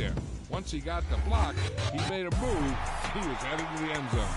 there. Once he got the block, he made a move. He was headed to the end zone.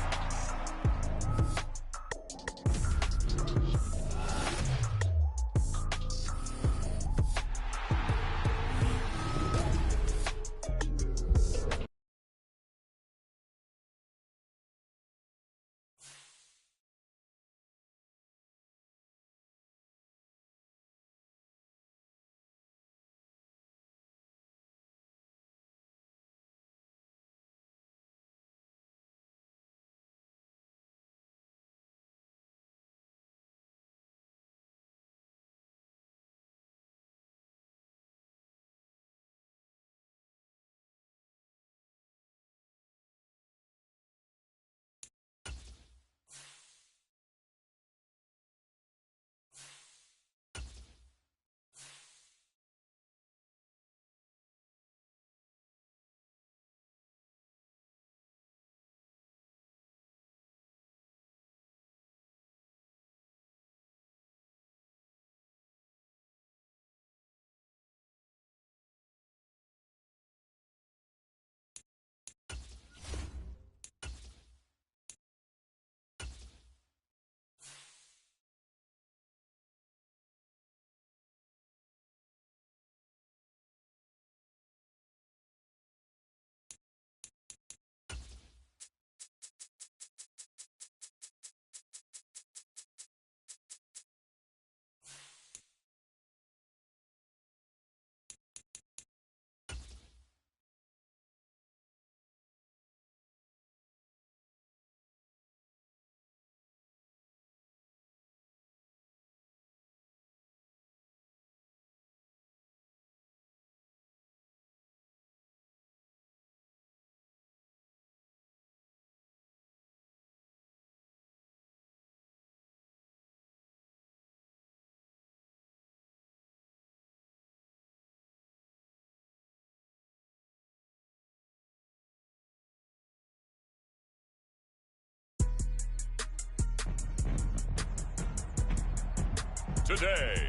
Today,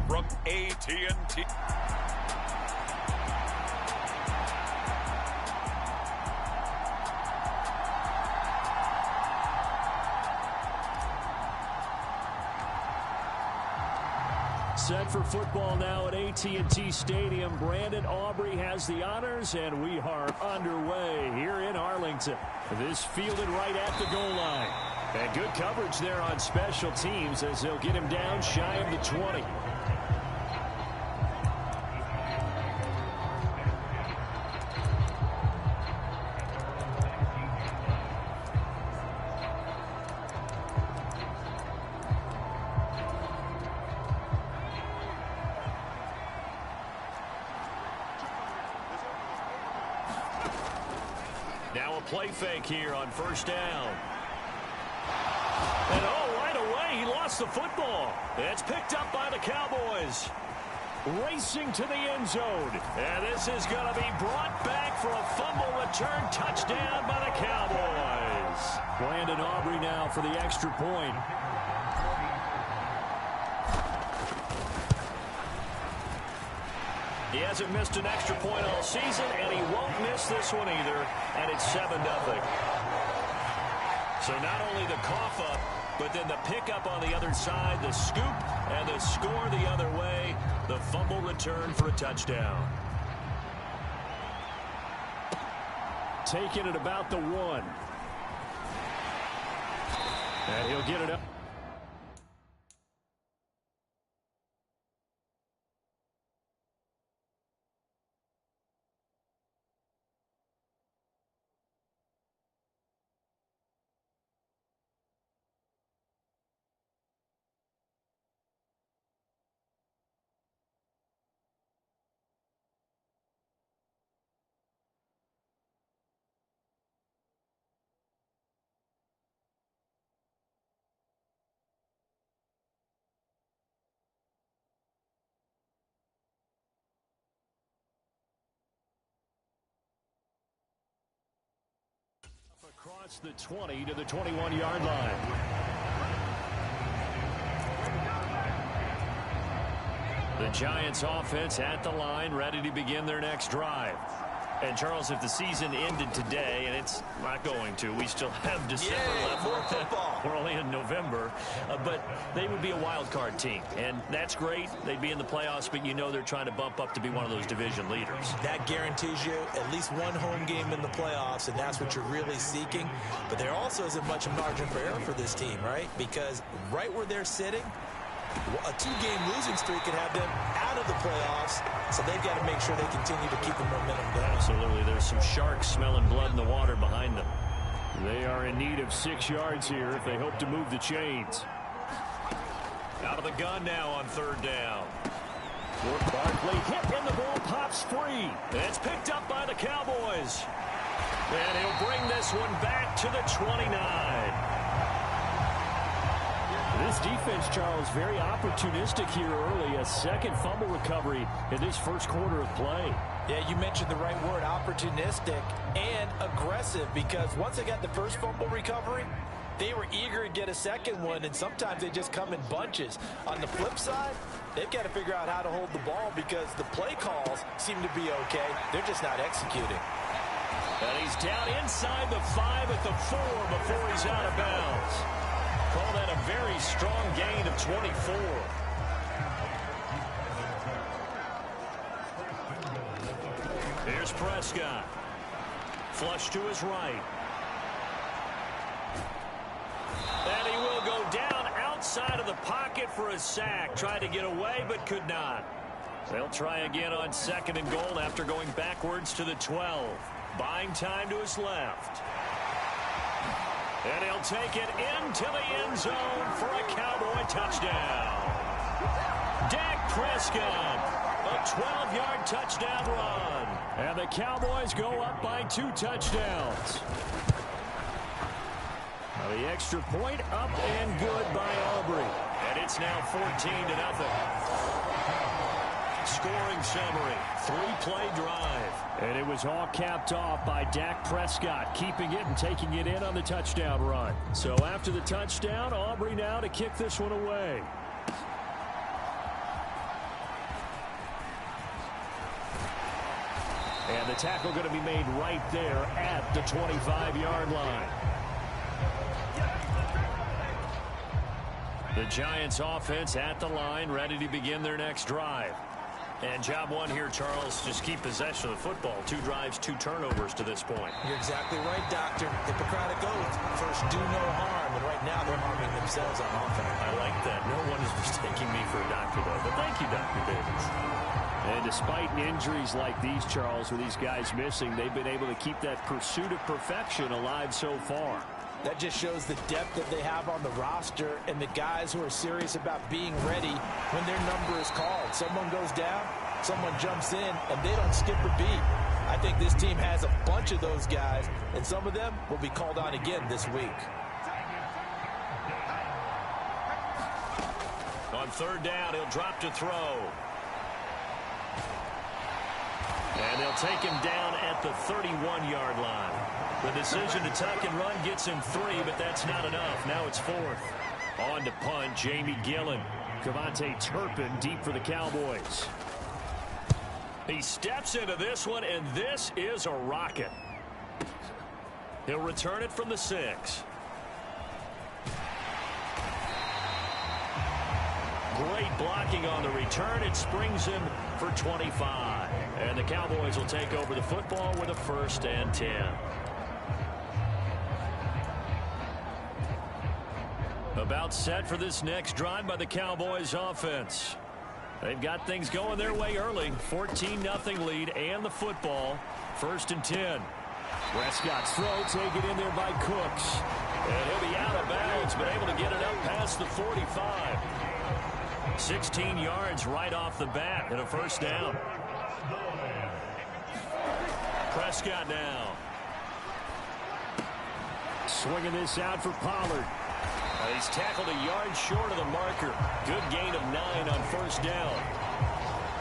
from AT&T. Set for football now at AT&T Stadium. Brandon Aubrey has the honors, and we are underway here in Arlington. This fielded right at the goal line. And good coverage there on special teams as they'll get him down shy of the 20. Now a play fake here on first down. And right away, he lost the football. It's picked up by the Cowboys. Racing to the end zone. And this is going to be brought back for a fumble return touchdown by the Cowboys. Brandon Aubrey now for the extra point. He hasn't missed an extra point all season, and he won't miss this one either. And it's 7-0. So not only the cough up, but then the pickup on the other side, the scoop, and the score the other way, the fumble return for a touchdown. Taking it about the 1. And he'll get it up. Across the 20 to the 21-yard line. The Giants offense at the line, ready to begin their next drive. And, Charles, if the season ended today, and it's not going to, we still have December left. More football. We're only in November. But they would be a wild card team. And that's great. They'd be in the playoffs, but you know they're trying to bump up to be one of those division leaders. That guarantees you at least one home game in the playoffs, and that's what you're really seeking. But there also isn't much margin for error for this team, right? Because right where they're sitting, a two-game losing streak could have them out of the playoffs, so they've got to make sure they continue to keep the momentum going. Absolutely. There's some sharks smelling blood in the water behind them. They are in need of 6 yards here if they hope to move the chains. Out of the gun now on third down. Barkley hit and the ball pops free. And it's picked up by the Cowboys. And he'll bring this one back to the 29. This defense, Charles, very opportunistic here early. A second fumble recovery in this first quarter of play. Yeah, you mentioned the right word, opportunistic and aggressive, because once they got the first fumble recovery, they were eager to get a second one, and sometimes they just come in bunches. On the flip side, they've got to figure out how to hold the ball because the play calls seem to be okay. They're just not executing. And he's down inside the 5 at the 4 before he's out of bounds. Call that a very strong gain of 24. Here's Prescott. Flush to his right. And he will go down outside of the pocket for a sack. Tried to get away, but could not. They'll try again on second and goal after going backwards to the 12. Buying time to his left. And he'll take it into the end zone for a Cowboy touchdown. Dak Prescott, a 12-yard touchdown run. And the Cowboys go up by 2 touchdowns. Now the extra point up and good by Aubrey. And it's now 14-0. Scoring summary, 3-play drive. And it was all capped off by Dak Prescott, keeping it and taking it in on the touchdown run. So after the touchdown, Aubrey now to kick this one away. And the tackle going to be made right there at the 25-yard line. The Giants offense at the line, ready to begin their next drive. And job one here, Charles, just keep possession of the football. 2 drives, 2 turnovers to this point. You're exactly right, Doctor. Hippocratic oath. First, do no harm. And right now, they're harming themselves on offense. I like that. No one is mistaking me for a doctor, though. But thank you, Dr. Davis. And despite injuries like these, Charles, with these guys missing, they've been able to keep that pursuit of perfection alive so far. That just shows the depth that they have on the roster and the guys who are serious about being ready when their number is called. Someone goes down, someone jumps in, and they don't skip a beat. I think this team has a bunch of those guys, and some of them will be called on again this week. On third down, he'll drop to throw. And they'll take him down at the 31-yard line. The decision to tuck and run gets him 3, but that's not enough. Now it's 4th. On to punt, Jamie Gillen. Cavante Turpin deep for the Cowboys. He steps into this one, and this is a rocket. He'll return it from the 6. Great blocking on the return. It springs him for 25. And the Cowboys will take over the football with a 1st and 10. About set for this next drive by the Cowboys offense. They've got things going their way early. 14-0 lead and the football. 1st and 10. Prescott's throw taken in there by Cooks. And he'll be out of bounds, but able to get it up past the 45. 16 yards right off the bat and a 1st down. Prescott now. Swinging this out for Pollard. He's tackled a yard short of the marker. Good gain of 9 on 1st down.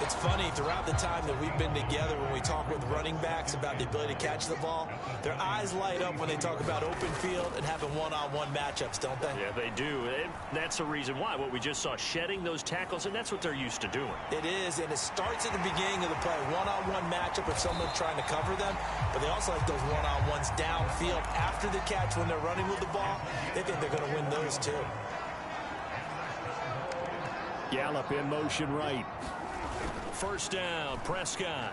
It's funny, throughout the time that we've been together, when we talk with running running backs about the ability to catch the ball. Their eyes light up when they talk about open field and having one-on-one matchups, don't they? Yeah, they do. And that's the reason why. What we just saw, shedding those tackles, and that's what they're used to doing. It is, and it starts at the beginning of the play. One-on-one matchup with someone trying to cover them, but they also like those one-on-ones downfield after the catch when they're running with the ball. They think they're going to win those too. Gallup in motion right. First down, Prescott.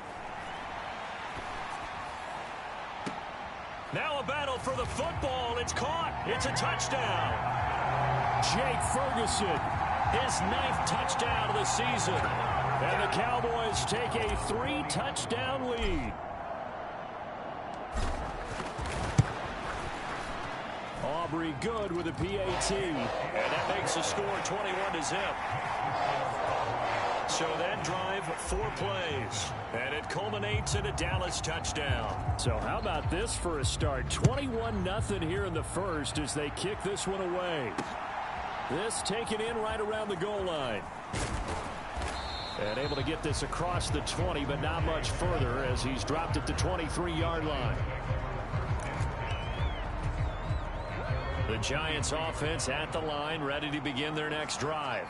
Now a battle for the football. It's caught. It's a touchdown. Jake Ferguson, his 9th touchdown of the season. And the Cowboys take a 3-touchdown lead. Aubrey good with a PAT. And that makes the score 21-0. So that drive, 4 plays, and it culminates in a Dallas touchdown. So how about this for a start? 21-0 here in the first as they kick this one away. This taken in right around the goal line. And able to get this across the 20, but not much further as he's dropped it to 23-yard line. The Giants offense at the line, ready to begin their next drive.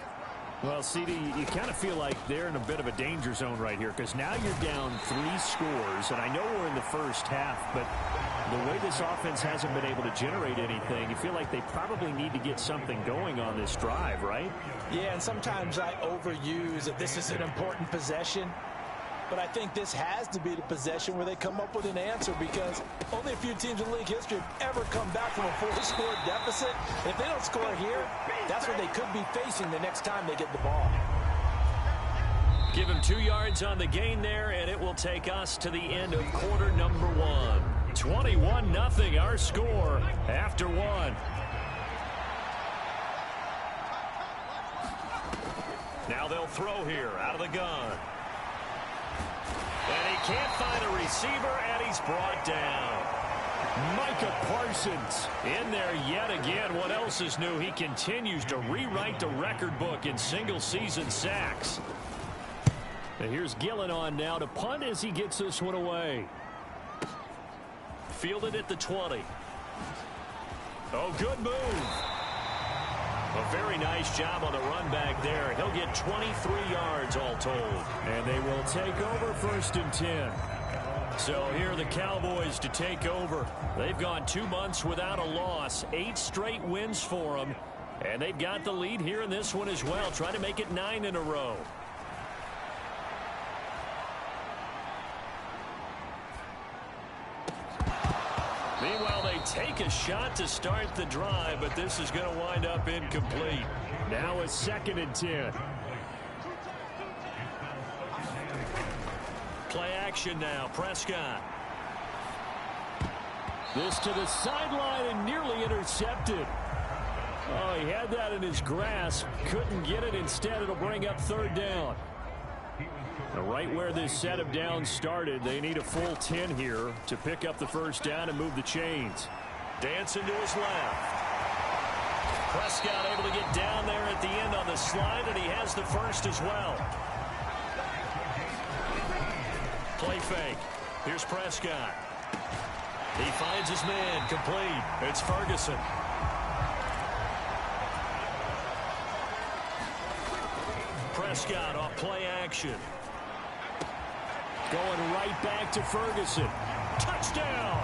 Well, CD, you kind of feel like they're in a bit of a danger zone right here because now you're down 3 scores, and I know we're in the first half, but the way this offense hasn't been able to generate anything, you feel like they probably need to get something going on this drive, right? Yeah, and sometimes I overuse that this is an important possession, but I think this has to be the possession where they come up with an answer because only a few teams in league history have ever come back from a 4-score deficit. And if they don't score here, that's what they could be facing the next time they get the ball. Give him 2 yards on the gain there, and it will take us to the end of quarter number 1. 21-0 our score after 1. Now they'll throw here out of the gun. And he can't find a receiver, and he's brought down. Micah Parsons in there yet again. What else is new? He continues to rewrite the record book in single-season sacks. And here's Gillen on now to punt as he gets this one away. Fielded at the 20. Oh, good move. A very nice job on the run back there. He'll get 23 yards all told. And they will take over 1st and 10. So here are the Cowboys to take over. They've gone 2 months without a loss. 8 straight wins for them. And they've got the lead here in this one as well. Trying to make it 9 in a row. Meanwhile, they take a shot to start the drive, but this is going to wind up incomplete. Now it's 2nd and 10. Play action now, Prescott. This to the sideline and nearly intercepted. Oh, he had that in his grasp. Couldn't get it. Instead, it'll bring up 3rd down. Right where this set of downs started, they need a full 10 here to pick up the 1st down and move the chains. Dancing to his left. Prescott able to get down there at the end on the slide, and he has the 1st as well. Play fake. Here's Prescott. He finds his man. Complete. It's Ferguson. Prescott off play action. Going right back to Ferguson. Touchdown!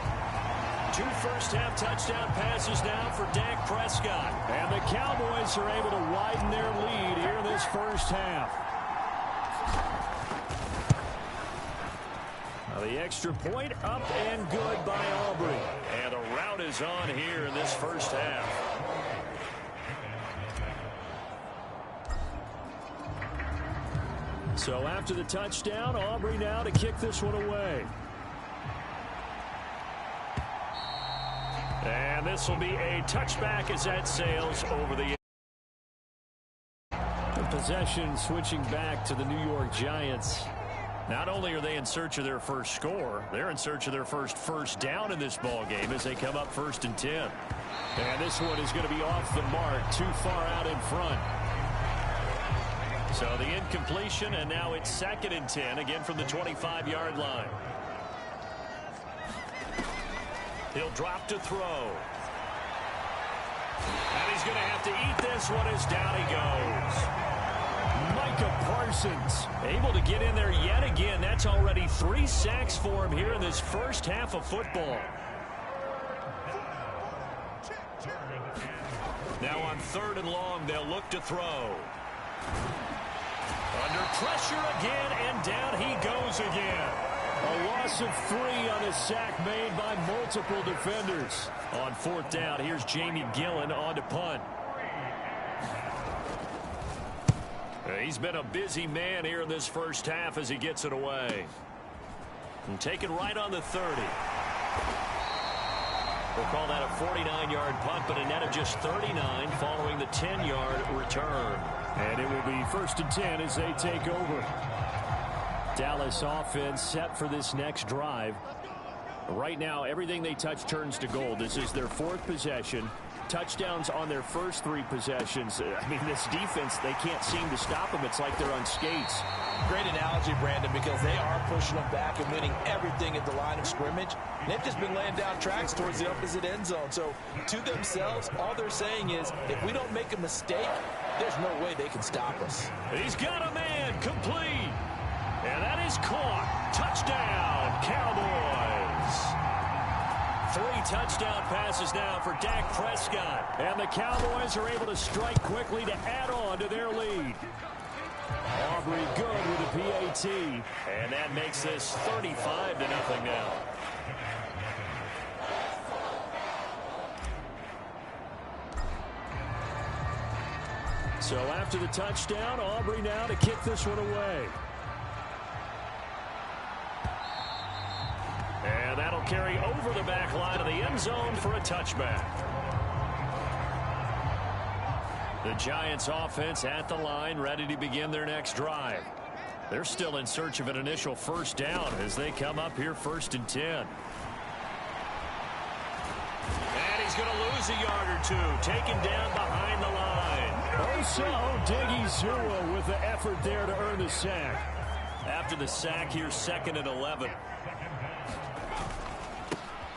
2 first-half touchdown passes now for Dak Prescott. And the Cowboys are able to widen their lead here in this first half. Now the extra point up and good by Aubrey. And the route is on here in this first half. So after the touchdown, Aubrey now to kick this one away. And this will be a touchback as that sails over the possession switching back to the New York Giants. Not only are they in search of their first score, they're in search of their first down in this ball game as they come up 1st and 10. And this one is going to be off the mark, too far out in front. So the incompletion, and now it's 2nd and 10, again from the 25-yard line. He'll drop to throw. And he's going to have to eat this one as down he goes. Micah Parsons able to get in there yet again. That's already 3 sacks for him here in this first half of football. Now on 3rd and long, they'll look to throw. Under pressure again, and down he goes again. A loss of 3 on a sack made by multiple defenders. On 4th down, here's Jamie Gillen on to punt. He's been a busy man here in this first half as he gets it away. And taken right on the 30. We'll call that a 49-yard punt, but a net of just 39 following the 10-yard return. And it will be 1st and 10 as they take over. Dallas offense set for this next drive. Right now, everything they touch turns to gold. This is their 4th possession. Touchdowns on their first 3 possessions. I mean, this defense, they can't seem to stop them. It's like they're on skates. Great analogy, Brandon, because they are pushing them back and winning everything at the line of scrimmage. And they've just been laying down tracks towards the opposite end zone. So to themselves, all they're saying is, if we don't make a mistake, there's no way they can stop us. He's got a man complete. And that is caught. Touchdown, Cowboys. 3 touchdown passes now for Dak Prescott. And the Cowboys are able to strike quickly to add on to their lead. Aubrey good with a PAT. And that makes this 35-0 now. So after the touchdown, Aubrey now to kick this one away. And that'll carry over the back line of the end zone for a touchback. The Giants offense at the line, ready to begin their next drive. They're still in search of an initial 1st down as they come up here 1st and 10. And he's going to lose a yard or 2, taken down behind the line. Osa Odighizuwa with the effort there to earn the sack. After the sack, here's 2nd and 11.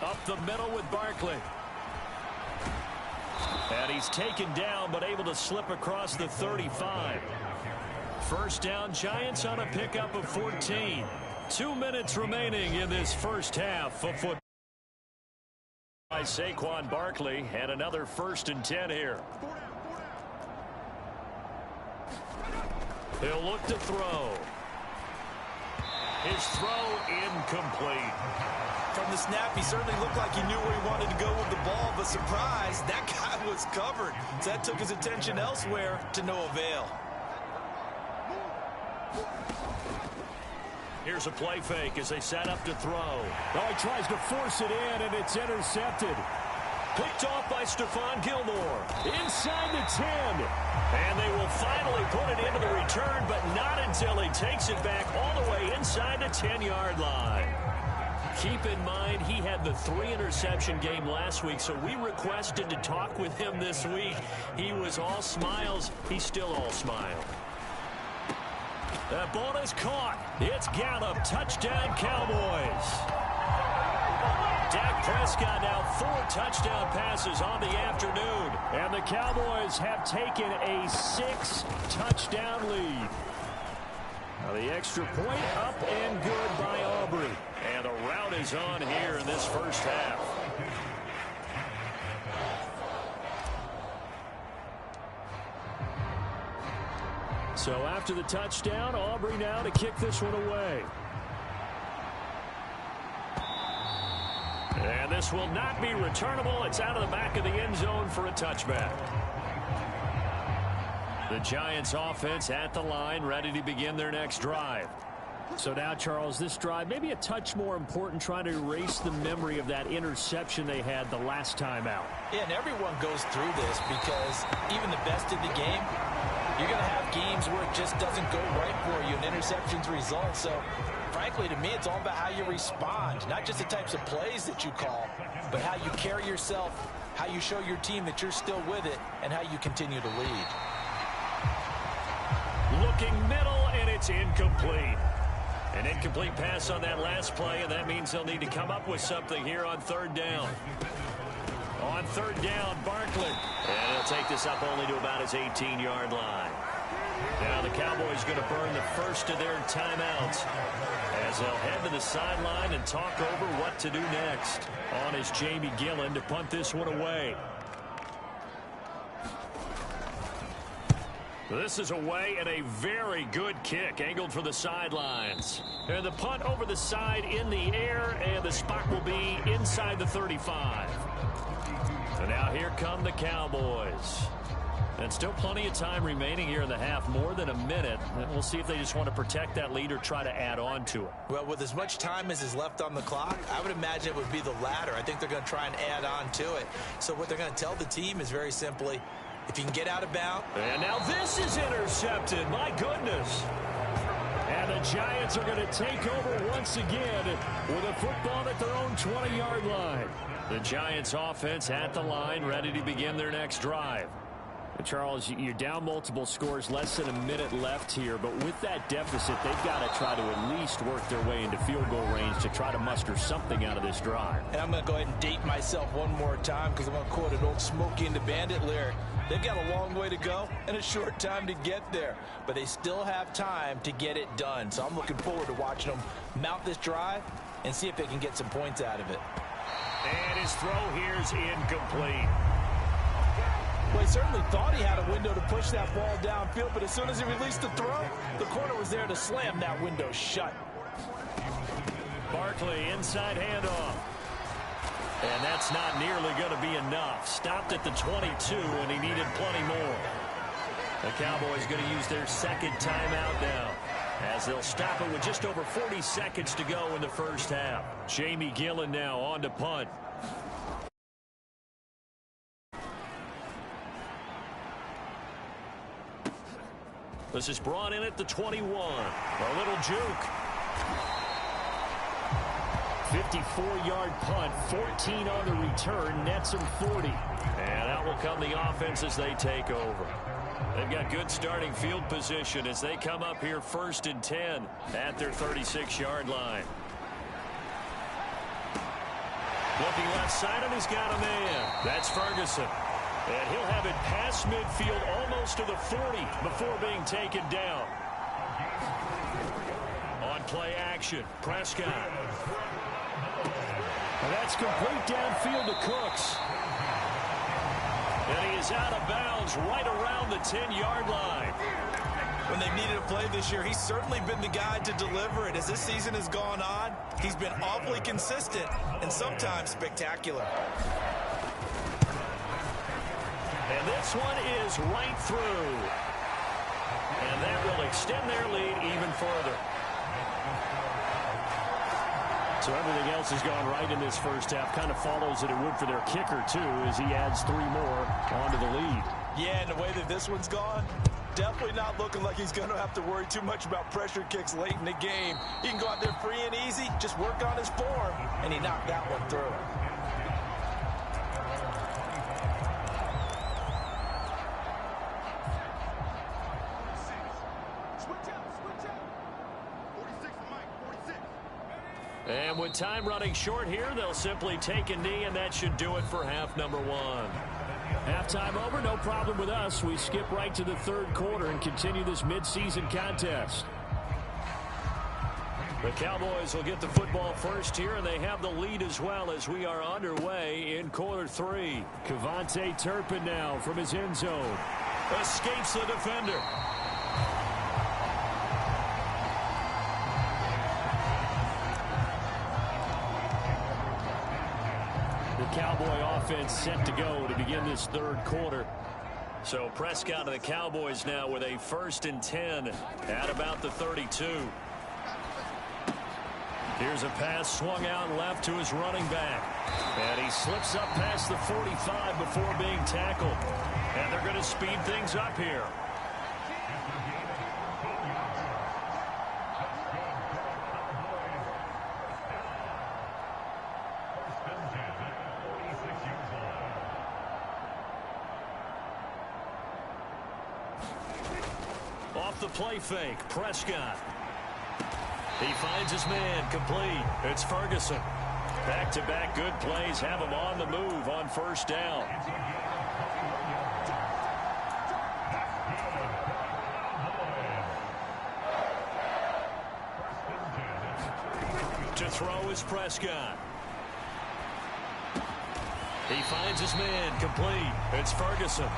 Up the middle with Barkley. And he's taken down, but able to slip across the 35. 1st down, Giants on a pickup of 14. 2 minutes remaining in this first half of football. By Saquon Barkley, and another 1st and 10 here. He'll look to throw. His throw incomplete. From the snap, he certainly looked like he knew where he wanted to go with the ball, but surprise, that guy was covered. So that took his attention elsewhere to no avail. Here's a play fake as they set up to throw. Oh, he tries to force it in, and it's intercepted. Picked off by Stephon Gilmore. Inside the 10. And they will finally put it into the return, but not until he takes it back all the way inside the 10-yard line. Keep in mind, he had the 3-interception game last week, so we requested to talk with him this week. He was all smiles. He's still all smile. That ball is caught. It's Gallup. Touchdown, Cowboys. Dak Prescott now 4 touchdown passes on the afternoon. And the Cowboys have taken a 6-touchdown lead. Now the extra point up and good by Aubrey. And the route is on here in this first half. So after the touchdown, Aubrey now to kick this one away. And this will not be returnable. It's out of the back of the end zone for a touchback. The Giants offense at the line, ready to begin their next drive. So now, Charles, this drive maybe a touch more important, trying to erase the memory of that interception they had the last time out. Yeah, and everyone goes through this because even the best in the game, you're going to have games where it just doesn't go right for you, and interceptions result. So, frankly, to me, it's all about how you respond, not just the types of plays that you call, but how you carry yourself, how you show your team that you're still with it, and how you continue to lead. Looking middle, and it's incomplete. An incomplete pass on that last play, and that means they'll need to come up with something here on third down. On third down, Barkley. And he'll take this up only to about his 18-yard line. Now the Cowboys going to burn the first of their timeouts as they'll head to the sideline and talk over what to do next. On is Jamie Gillen to punt this one away. This is away and a very good kick angled for the sidelines. And the punt over the side in the air, and the spot will be inside the 35. And now here come the Cowboys. And still plenty of time remaining here in the half, more than a minute. And we'll see if they just want to protect that lead or try to add on to it. Well, with as much time as is left on the clock, I would imagine it would be the latter. I think they're going to try and add on to it. So what they're going to tell the team is very simply, if you can get out of bounds. And now this is intercepted. My goodness. And the Giants are going to take over once again with a football at their own 20-yard line. The Giants offense at the line, ready to begin their next drive. Charles, you're down multiple scores, less than a minute left here, but with that deficit, they've got to try to at least work their way into field goal range to try to muster something out of this drive. And I'm going to go ahead and date myself one more time because I'm going to quote an old Smokey and the Bandit lyric. They've got a long way to go and a short time to get there, but they still have time to get it done. So I'm looking forward to watching them mount this drive and see if they can get some points out of it. And his throw here's incomplete. Well, he certainly thought he had a window to push that ball downfield, but as soon as he released the throw, the corner was there to slam that window shut. Barkley, inside handoff. And that's not nearly going to be enough. Stopped at the 22, and he needed plenty more. The Cowboys going to use their second timeout now, as they'll stop it with just over 40 seconds to go in the first half. Jamie Gillen now on to punt. This is brought in at the 21. A little juke. 54-yard punt, 14 on the return, nets him 40. And out will come the offense as they take over. They've got good starting field position as they come up here 1st and 10 at their 36-yard line. Looking left side, and he's got a man. That's Ferguson. And he'll have it past midfield almost to the 40 before being taken down. On play action, Prescott. And that's complete downfield to Cooks. And he is out of bounds right around the 10-yard line. When they've needed a play this year, he's certainly been the guy to deliver it. As this season has gone on, he's been awfully consistent and sometimes spectacular. And this one is right through. And that will extend their lead even further. So everything else has gone right in this first half. Kind of follows that it would for their kicker, too, as he adds 3 more onto the lead. Yeah, and the way that this one's gone, definitely not looking like he's going to have to worry too much about pressure kicks late in the game. He can go out there free and easy, just work on his form, and he knocked that one through. And with time running short here, they'll simply take a knee, and that should do it for half number 1. Halftime over, no problem with us. We skip right to the third quarter and continue this midseason contest. The Cowboys will get the football first here, and they have the lead as well as we are underway in quarter 3. Kevontae Turpin now from his end zone. Escapes the defender. Cowboy offense set to go to begin this third quarter. So Prescott and the Cowboys now with a 1st and 10 at about the 32. Here's a pass swung out left to his running back. And he slips up past the 45 before being tackled. And they're going to speed things up here. Off the play fake, Prescott. He finds his man, complete. It's Ferguson. Back-to-back good plays have him on the move on first down. To throw is Prescott. He finds his man, complete. It's Ferguson.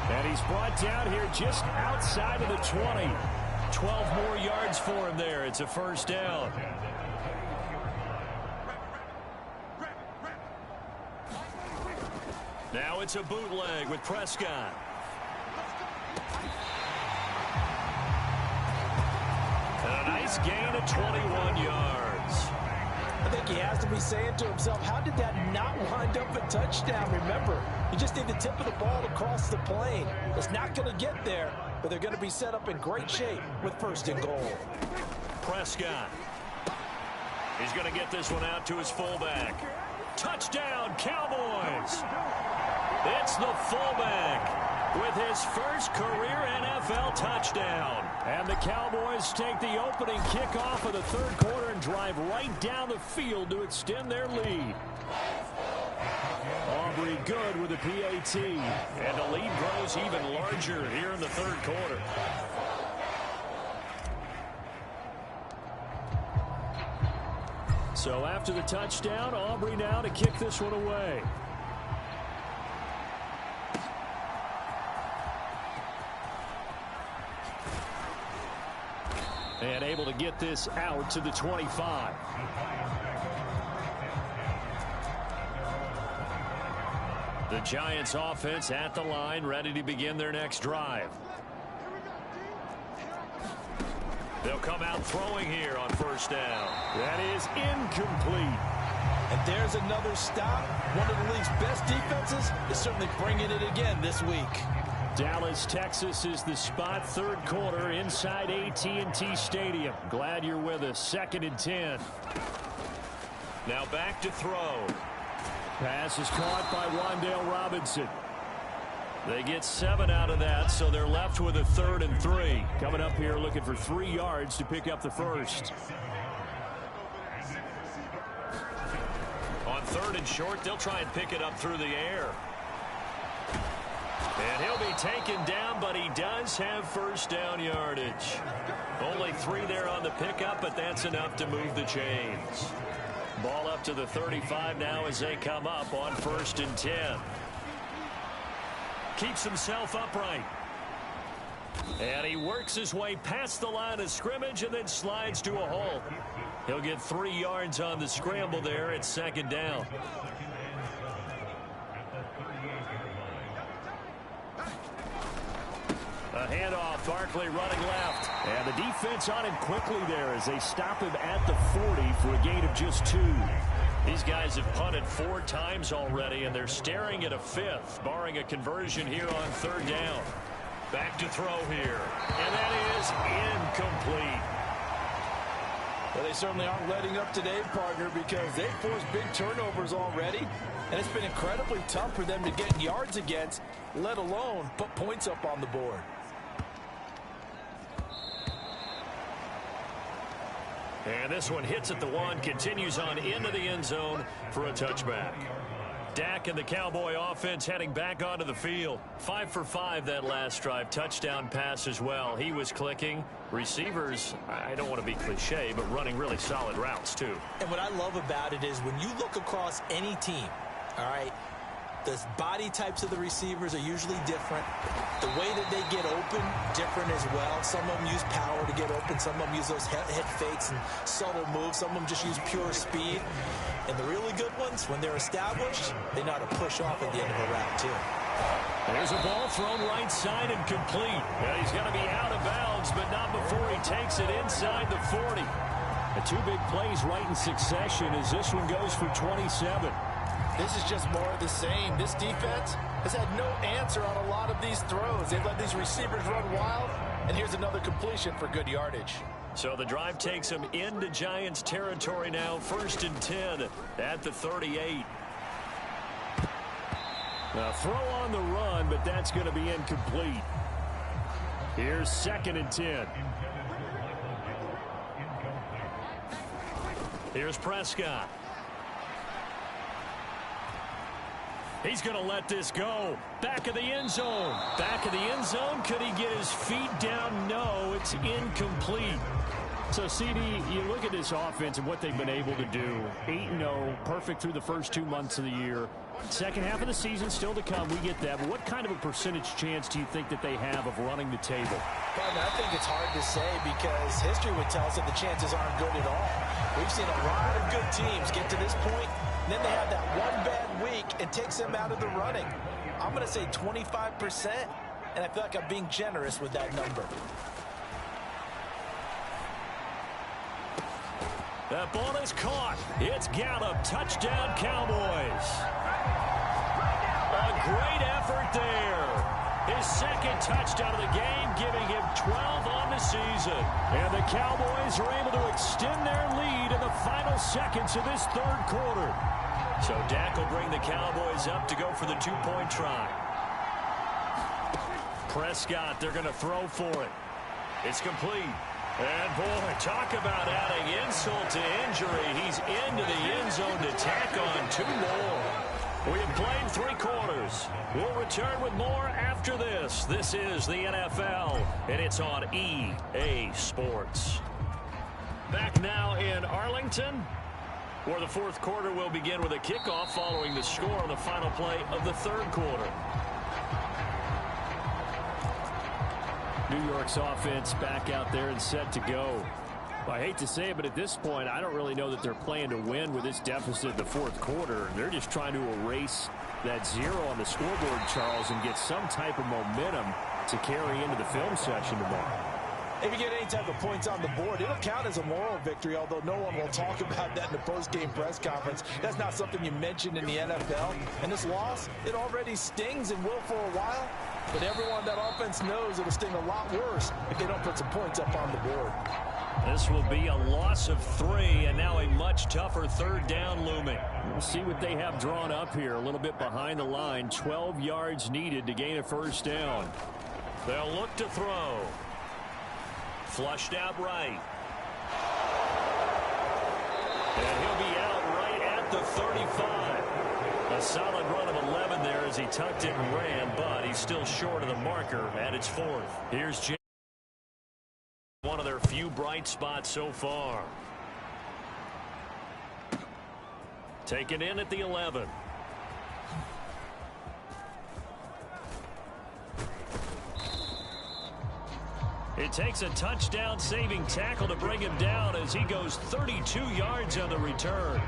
And he's brought down here just outside of the 20. 12 more yards for him there. It's a first down. Now it's a bootleg with Prescott. And a nice gain of 21 yards. I think he has to be saying to himself, how did that not wind up a touchdown? Remember, you just need the tip of the ball across the plane. It's not going to get there, but they're going to be set up in great shape with first and goal. Prescott. He's going to get this one out to his fullback. Touchdown, Cowboys! It's the fullback with his first career NFL touchdown. And the Cowboys take the opening kickoff of the third quarter and drive right down the field to extend their lead. Aubrey good with a PAT. And the lead grows even larger here in the third quarter. So after the touchdown, Aubrey now to kick this one away. And able to get this out to the 25. The Giants offense at the line, ready to begin their next drive. They'll come out throwing here on first down. That is incomplete. And there's another stop. One of the league's best defenses is certainly bringing it again this week. Dallas, Texas is the spot, third quarter inside AT&T Stadium. Glad you're with us. 2nd and 10. Now back to throw. Pass is caught by Wan'Dale Robinson. They get 7 out of that, so they're left with a 3rd and 3. Coming up here looking for 3 yards to pick up the first. On 3rd and short, they'll try and pick it up through the air. And he'll be taken down, but he does have first down yardage. Only 3 there on the pickup, but that's enough to move the chains. Ball up to the 35 now as they come up on 1st and 10. Keeps himself upright. And he works his way past the line of scrimmage and then slides to a hole. He'll get 3 yards on the scramble there at 2nd down. A handoff, Barkley running left. And the defense on him quickly there as they stop him at the 40 for a gain of just 2. These guys have punted 4 times already, and they're staring at a 5th, barring a conversion here on 3rd down. Back to throw here. And that is incomplete. Well, they certainly aren't letting up today, partner, because they've forced big turnovers already. And it's been incredibly tough for them to get yards against, let alone put points up on the board. And this one hits at the 1, continues on into the end zone for a touchback. Dak and the Cowboy offense heading back onto the field. 5 for 5 that last drive. Touchdown pass as well. He was clicking. Receivers, I don't want to be cliche, but running really solid routes too. And what I love about it is when you look across any team, all right, the body types of the receivers are usually different. The way that they get open, different as well. Some of them use power to get open. Some of them use those head fakes and subtle moves. Some of them just use pure speed. And the really good ones, when they're established, they know how to push off at the end of a route, too. There's a ball thrown right side and complete. Well, he's going to be out of bounds, but not before he takes it inside the 40. The 2 big plays right in succession as this one goes for 27. This is just more of the same. This defense has had no answer on a lot of these throws. They've let these receivers run wild, and here's another completion for good yardage. So the drive takes them into Giants territory now. 1st and 10 at the 38. Now throw on the run, but that's going to be incomplete. Here's 2nd and 10. Here's Prescott. He's going to let this go. Back of the end zone. Back of the end zone. Could he get his feet down? No, it's incomplete. So, CD, you look at this offense and what they've been able to do. 8-0, perfect through the first 2 months of the year. Second half of the season still to come. We get that. But what kind of a percentage chance do you think that they have of running the table? Well, I think it's hard to say because history would tell us that the chances aren't good at all. We've seen a lot of good teams get to this point, and then they have that one bad week and takes them out of the running. I'm going to say 25%, and I feel like I'm being generous with that number. That ball is caught. It's Gallup. Touchdown, Cowboys. A great effort there. His second touchdown of the game, giving him 12 on the season. And the Cowboys are able to extend their lead in the final seconds of this third quarter. So Dak will bring the Cowboys up to go for the two-point try. Prescott, they're going to throw for it. It's complete. And, boy, talk about adding insult to injury. He's into the end zone to tack on 2 more. We have played 3 quarters. We'll return with more after this. This is the NFL, and it's on EA Sports. Back now in Arlington, where the fourth quarter will begin with a kickoff following the score on the final play of the third quarter. New York's offense back out there and set to go. Well, I hate to say it, but at this point, I don't really know that they're playing to win with this deficit in the fourth quarter. They're just trying to erase that 0 on the scoreboard, Charles, and get some type of momentum to carry into the film session tomorrow. If you get any type of points on the board, it'll count as a moral victory, although no one will talk about that in the post-game press conference. That's not something you mentioned in the NFL. And this loss, it already stings and will for a while. But everyone on that offense knows it'll sting a lot worse if they don't put some points up on the board. This will be a loss of 3, and now a much tougher third down looming. We'll see what they have drawn up here. A little bit behind the line. 12 yards needed to gain a first down. They'll look to throw. Flushed out right. And he'll be out right at the 35. A solid run of 11 there as he tucked it and ran, but he's still short of the marker at its 4th. Here's James. One of their few bright spots so far. Taken in at the 11. It takes a touchdown-saving tackle to bring him down as he goes 32 yards on the return.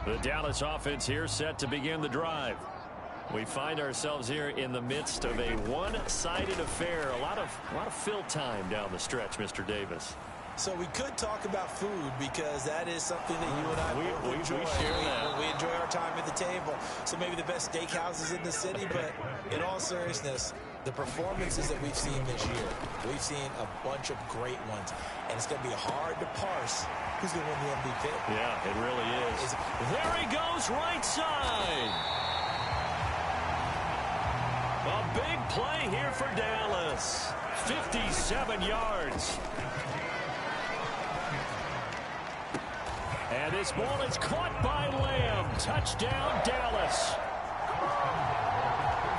The Dallas offense here set to begin the drive. We find ourselves here in the midst of a one-sided affair. A lot of fill time down the stretch, Mr. Davis. So we could talk about food because that is something that you and I enjoy. We share that. We enjoy our time at the table. So maybe the best steakhouses in the city, but in all seriousness, the performances that we've seen this year, we've seen a bunch of great ones, and it's going to be hard to parse who's going to win the MVP. Yeah, it really is. There he goes, right side. A big play here for Dallas. 57 yards. And this ball is caught by Lamb. Touchdown, Dallas.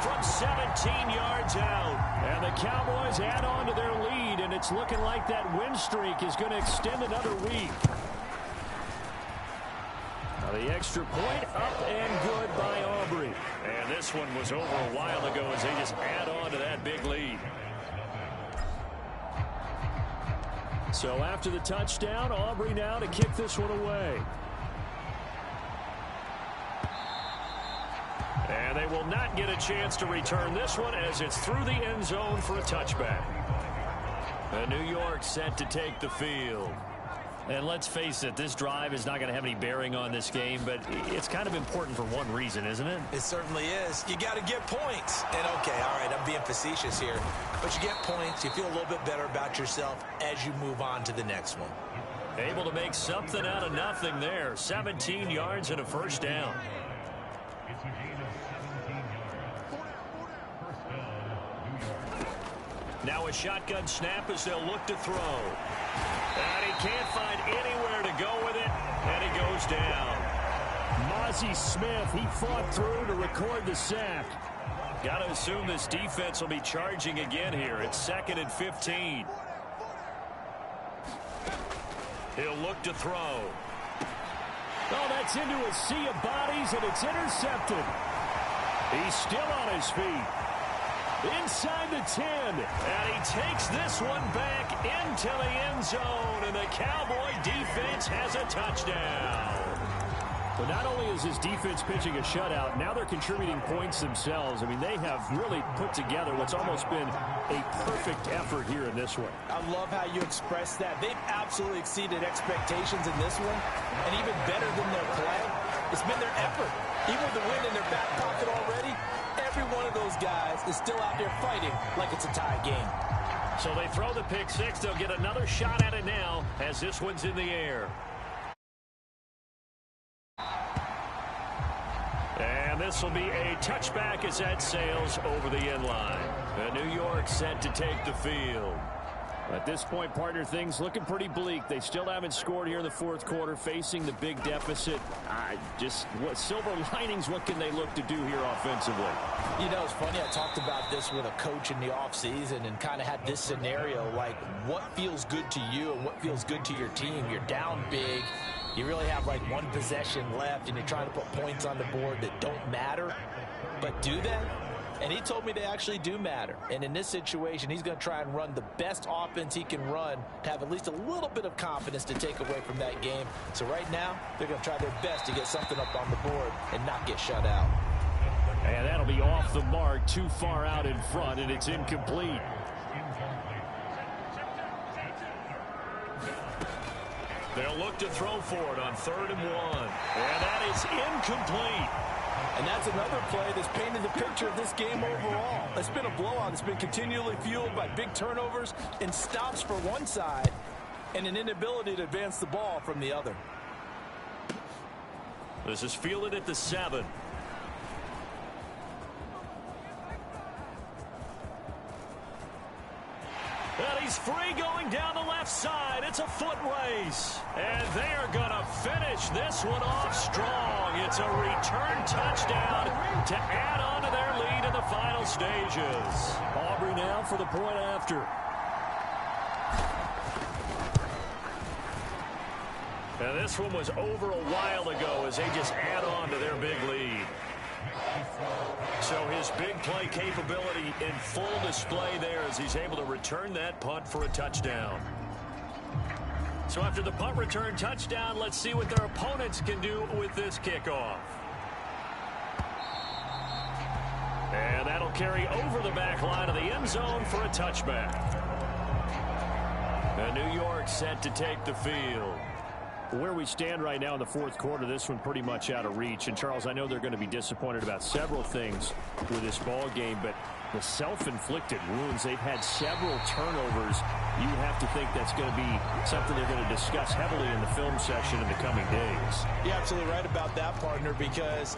From 17 yards out. And the Cowboys add on to their lead, and it's looking like that win streak is going to extend another week. Now the extra point up and good by Aubrey. And this one was over a while ago as they just add on to that big lead. So after the touchdown, Aubrey now to kick this one away. And they will not get a chance to return this one as it's through the end zone for a touchback. And New York set to take the field. And let's face it, this drive is not going to have any bearing on this game, but it's kind of important for one reason, isn't it? It certainly is. You got to get points. And, okay, all right, I'm being facetious here. But you get points, you feel a little bit better about yourself as you move on to the next one. Able to make something out of nothing there. 17 yards and a first down. Now a shotgun snap as they'll look to throw. And he can't find anywhere to go with it, and he goes down. Mozzie Smith, he fought through to record the sack. Got to assume this defense will be charging again here. It's 2nd and 15. He'll look to throw. Oh, that's into a sea of bodies, and it's intercepted. He's still on his feet. Inside the 10. And he takes this one back into the end zone, and the Cowboy defense has a touchdown. But not only is his defense pitching a shutout, now they're contributing points themselves. I mean, they have really put together what's almost been a perfect effort here in this one. I love how you express that. They've absolutely exceeded expectations in this one, and even better than their play, it's been their effort. Even with the win in their back pocket already, every one of those guys is still out there fighting like it's a tie game. So they throw the pick six. They'll get another shot at it now as this one's in the air. And this will be a touchback as that sails over the end line. And New York set to take the field. At this point, partner, things looking pretty bleak. They still haven't scored here in the fourth quarter, facing the big deficit. Just what silver linings, what can they look to do here offensively? You know, it's funny, I talked about this with a coach in the offseason and kind of had this scenario, like what feels good to you and what feels good to your team. You're down big. You really have like one possession left, and you're trying to put points on the board that don't matter. But do they? And he told me they actually do matter. And in this situation, he's going to try and run the best offense he can run to have at least a little bit of confidence to take away from that game. So right now, they're going to try their best to get something up on the board and not get shut out. And that'll be off the mark, too far out in front, and it's incomplete. They'll look to throw for it on 3rd and 1. And that is incomplete. And that's another play that's painted the picture of this game overall. It's been a blowout. It's been continually fueled by big turnovers and stops for one side and an inability to advance the ball from the other. This is fielded at the 7. And he's free going down the left side. It's a foot race. And they are going to finish this one off strong. It's a return touchdown to add on to their lead in the final stages. Aubrey now for the point after. And this one was over a while ago as they just add on to their big lead. So his big play capability in full display there as he's able to return that punt for a touchdown. So after the punt return touchdown, let's see what their opponents can do with this kickoff. And that'll carry over the back line of the end zone for a touchback. And New York set to take the field. Where we stand right now in the fourth quarter, this one pretty much out of reach. And, Charles, I know they're going to be disappointed about several things with this ball game, but the self-inflicted wounds, they've had several turnovers. You have to think that's going to be something they're going to discuss heavily in the film session in the coming days. You're absolutely right about that, partner, because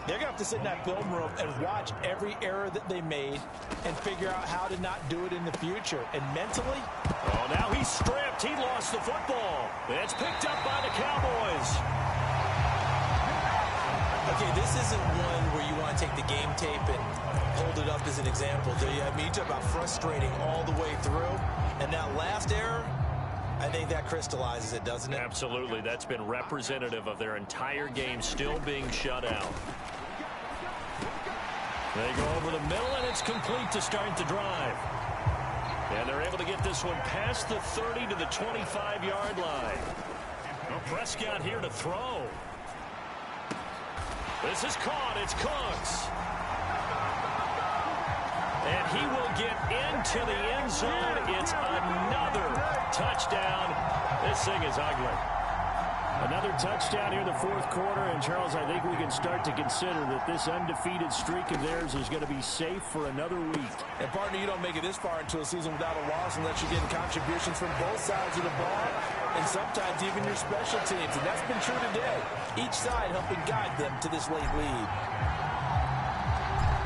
they're going to have to sit in that film room and watch every error that they made and figure out how to not do it in the future. And mentally, oh, now he's stripped. He lost the football. It's picked up by the Cowboys. okay, this isn't one where you want to take the game tape and hold it up as an example, do you? I mean, you talk about frustrating all the way through. And that last error, I think that crystallizes it, doesn't it? Absolutely. That's been representative of their entire game still being shut out. They go over the middle, and it's complete to start the drive. And they're able to get this one past the 30 to the 25-yard line. Well, Prescott here to throw. This is caught. It's Cooks. And he will get into the end zone. It's another touchdown. This thing is ugly. Another touchdown here in the fourth quarter. And, Charles, I think we can start to consider that this undefeated streak of theirs is going to be safe for another week. And, partner, you don't make it this far into a season without a loss unless you're getting contributions from both sides of the ball and sometimes even your special teams. And that's been true today. Each side helping guide them to this late lead.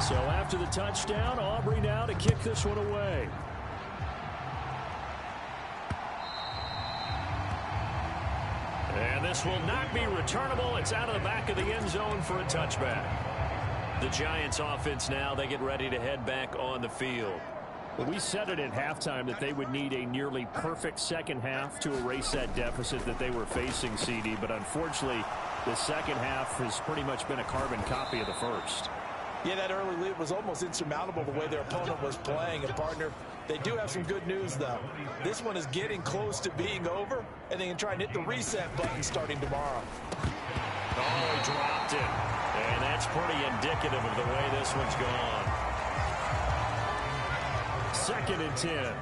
So after the touchdown, Aubrey now to kick this one away. This will not be returnable. It's out of the back of the end zone for a touchback. The Giants offense now, they get ready to head back on the field. Well, we said it at halftime that they would need a nearly perfect second half to erase that deficit that they were facing, CD. But unfortunately, the second half has pretty much been a carbon copy of the first. Yeah, that early lead was almost insurmountable the way their opponent was playing. And, partner, they do have some good news, though. This one is getting close to being over, and they can try and hit the reset button starting tomorrow. Oh, he dropped it. And that's pretty indicative of the way this one's gone. 2nd and 10.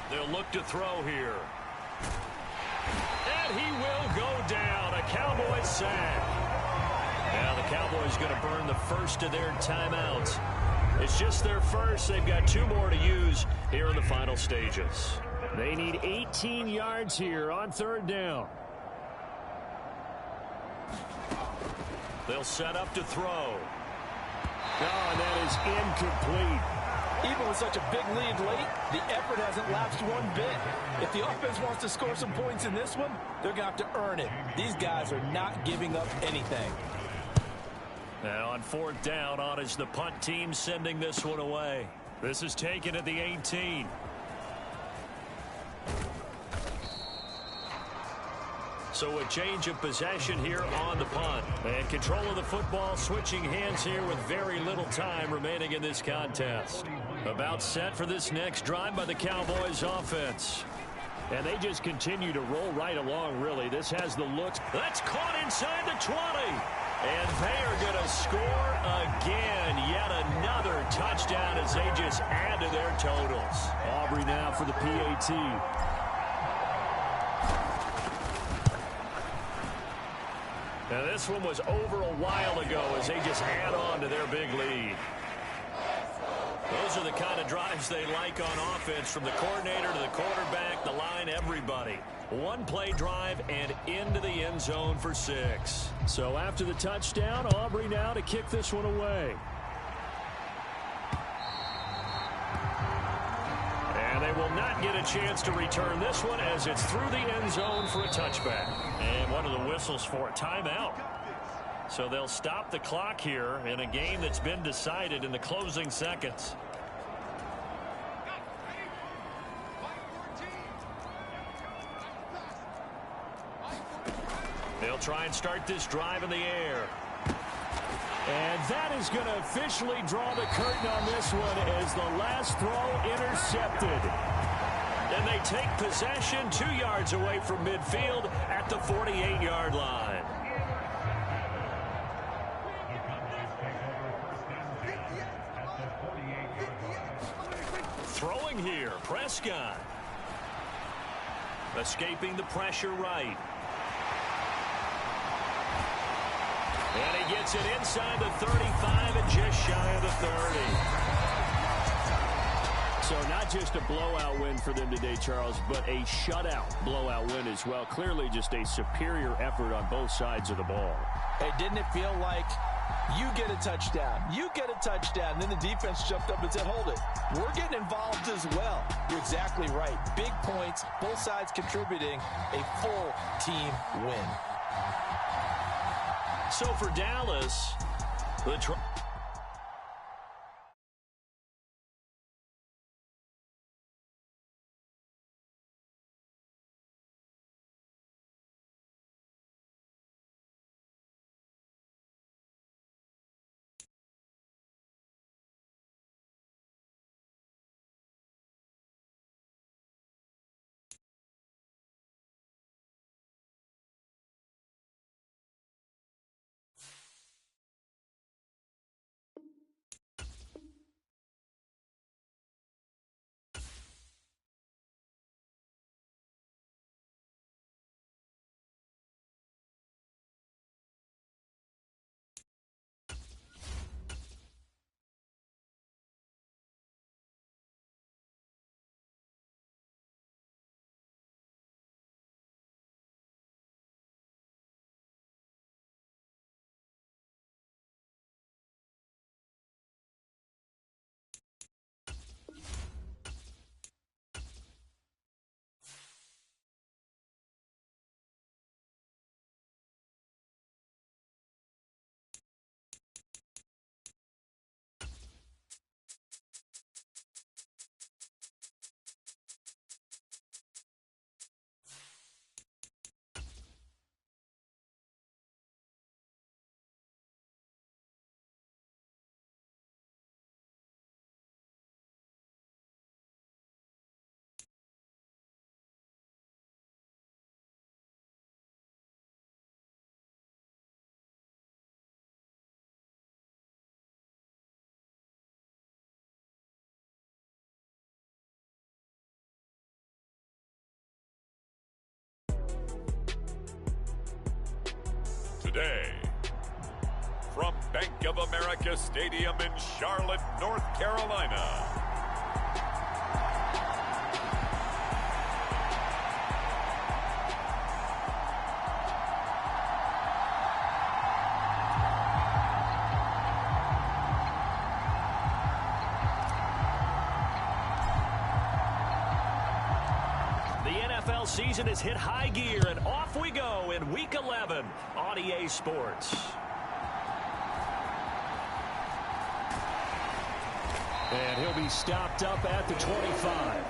They'll look to throw here. And he will go down. A Cowboys sack. Now the Cowboys going to burn the first of their timeouts. It's just their first. They've got 2 more to use here in the final stages. They need 18 yards here on 3rd down. They'll set up to throw. Oh, and that is incomplete. Even with such a big lead late, the effort hasn't lapsed one bit. If the offense wants to score some points in this one, they're going to have to earn it. These guys are not giving up anything. Now on 4th down, on is the punt team sending this one away. This is taken at the 18. So a change of possession here on the punt. And control of the football switching hands here with very little time remaining in this contest. About set for this next drive by the Cowboys offense. And they just continue to roll right along, really. This has the looks. That's caught inside the 20. And they are going to score again. Yet another touchdown as they just add to their totals. Aubrey now for the PAT. Now this one was over a while ago as they just add on to their big lead. Those are the kind of drives they like on offense, from the coordinator to the quarterback, the line, everybody. 1-play drive and into the end zone for 6. So after the touchdown, Aubrey now to kick this one away. And they will not get a chance to return this one as it's through the end zone for a touchback. And one of the whistles for a timeout. So they'll stop the clock here in a game that's been decided in the closing seconds. They'll try and start this drive in the air. And that is going to officially draw the curtain on this one as the last throw intercepted. And they take possession 2 yards away from midfield at the 48-yard line. Throwing here, Prescott. Escaping the pressure right. And he gets it inside the 35 and just shy of the 30. So not just a blowout win for them today, Charles, but a shutout blowout win as well. Clearly just a superior effort on both sides of the ball. Hey, didn't it feel like you get a touchdown, you get a touchdown, and then the defense jumped up and said, hold it, we're getting involved as well. You're exactly right. Big points, both sides contributing, a full team win. So for Dallas, the today. From Bank of America Stadium in Charlotte, North Carolina. Season has hit high gear, and off we go in Week 11 on EA Sports. And he'll be stopped up at the 25.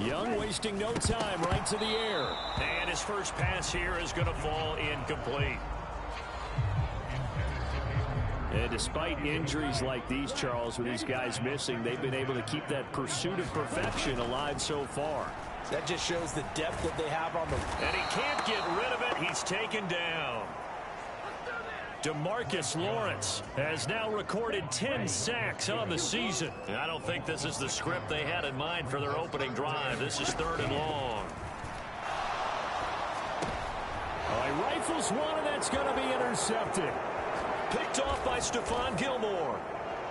Young wasting no time, right to the air. And his first pass here is going to fall incomplete. And despite injuries like these, Charles, with these guys missing, they've been able to keep that pursuit of perfection alive so far. That just shows the depth that they have on the... And he can't get rid of it. He's taken down. DeMarcus Lawrence has now recorded 10 sacks on the season. And I don't think this is the script they had in mind for their opening drive. This is 3rd and long. Oh, he rifles one, and that's going to be intercepted. Picked off by Stephon Gilmore.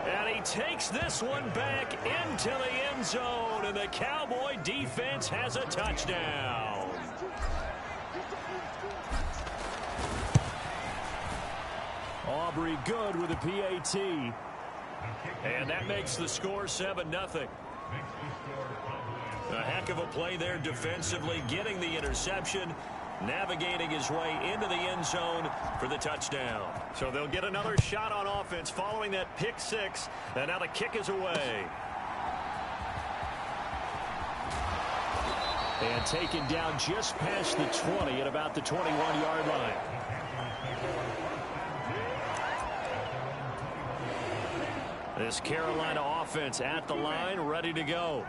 And he takes this one back into the end zone, and the Cowboy defense has a touchdown. Aubrey good with a PAT. And that makes the score 7-0. A heck of a play there defensively, getting the interception, navigating his way into the end zone for the touchdown. So they'll get another shot on offense following that pick six, and now the kick is away. And taken down just past the 20 at about the 21-yard line. This Carolina offense at the line, ready to go.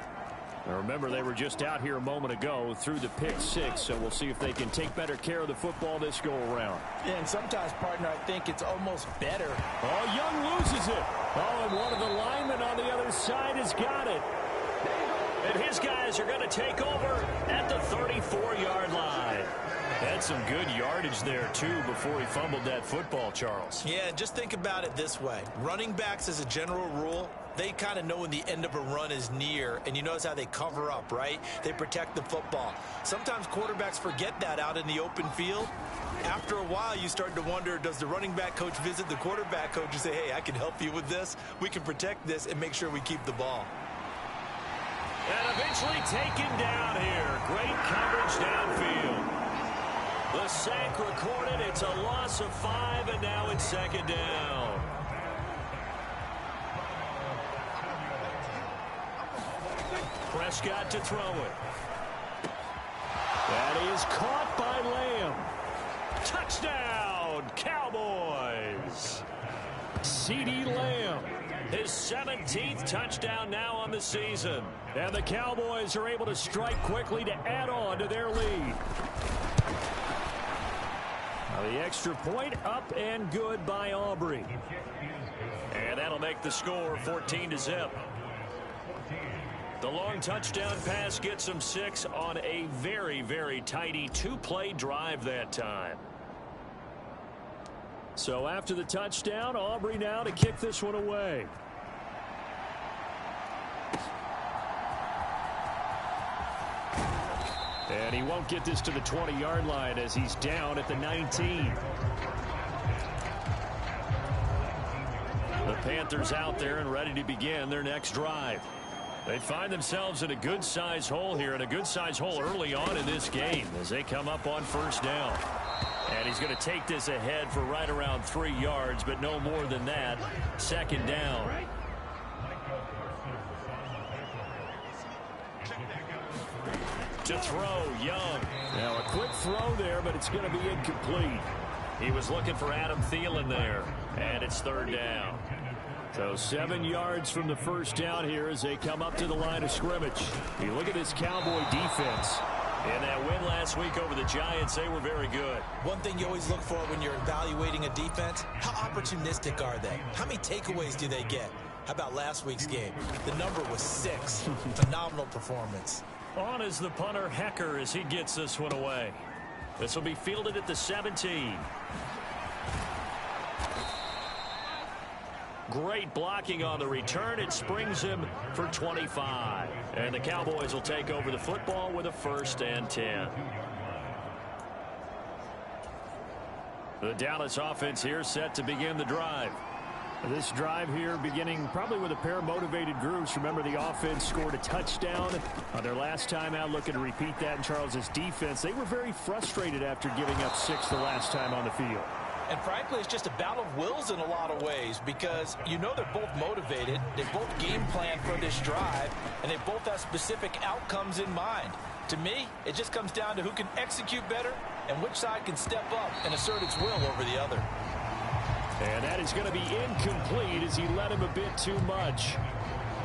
Now remember, they were just out here a moment ago through the pick six, so we'll see if they can take better care of the football this go-around. Yeah, and sometimes, partner, I think it's almost better. Oh, Young loses it. Oh, and one of the linemen on the other side has got it. And his guys are going to take over at the 34-yard line. Had some good yardage there, too, before he fumbled that football, Charles. Yeah, just think about it this way. Running backs, as a general rule, they kind of know when the end of a run is near, and you notice how they cover up, right? They protect the football. Sometimes quarterbacks forget that out in the open field. After a while, you start to wonder, does the running back coach visit the quarterback coach and say, hey, I can help you with this. We can protect this and make sure we keep the ball. And eventually taken down here. Great coverage downfield. The sack recorded. It's a loss of 5, and now it's 2nd down. Prescott to throw it. That is caught by Lamb. Touchdown, Cowboys. CeeDee Lamb, his 17th touchdown now on the season. And the Cowboys are able to strike quickly to add on to their lead. Now the extra point up and good by Aubrey. And that'll make the score 14-0. The long touchdown pass gets them 6 on a very, very tidy 2-play drive that time. So after the touchdown, Aubrey now to kick this one away. And he won't get this to the 20-yard line as he's down at the 19. The Panthers out there and ready to begin their next drive. They find themselves in a good-sized hole here, and a good-sized hole early on in this game as they come up on 1st down. And he's going to take this ahead for right around 3 yards, but no more than that. 2nd down. To throw, Young. Now a quick throw there, but it's going to be incomplete. He was looking for Adam Thielen there, and it's third down. So 7 yards from the first down here as they come up to the line of scrimmage. You look at this Cowboy defense. In that win last week over the Giants, they were very good. One thing you always look for when you're evaluating a defense, how opportunistic are they? How many takeaways do they get? How about last week's game? The number was 6. Phenomenal performance. On is the punter Hecker as he gets this one away. This will be fielded at the 17. Great blocking on the return. It springs him for 25. And the Cowboys will take over the football with a 1st and 10. The Dallas offense here set to begin the drive. This drive here beginning probably with a pair of motivated groups. Remember, the offense scored a touchdown on their last time out. Looking to repeat that in Charles's defense. They were very frustrated after giving up 6 the last time on the field. And frankly, it's just a battle of wills in a lot of ways because you know they're both motivated. They both game plan for this drive, and they both have specific outcomes in mind. To me, it just comes down to who can execute better and which side can step up and assert its will over the other. And that is going to be incomplete as he led him a bit too much.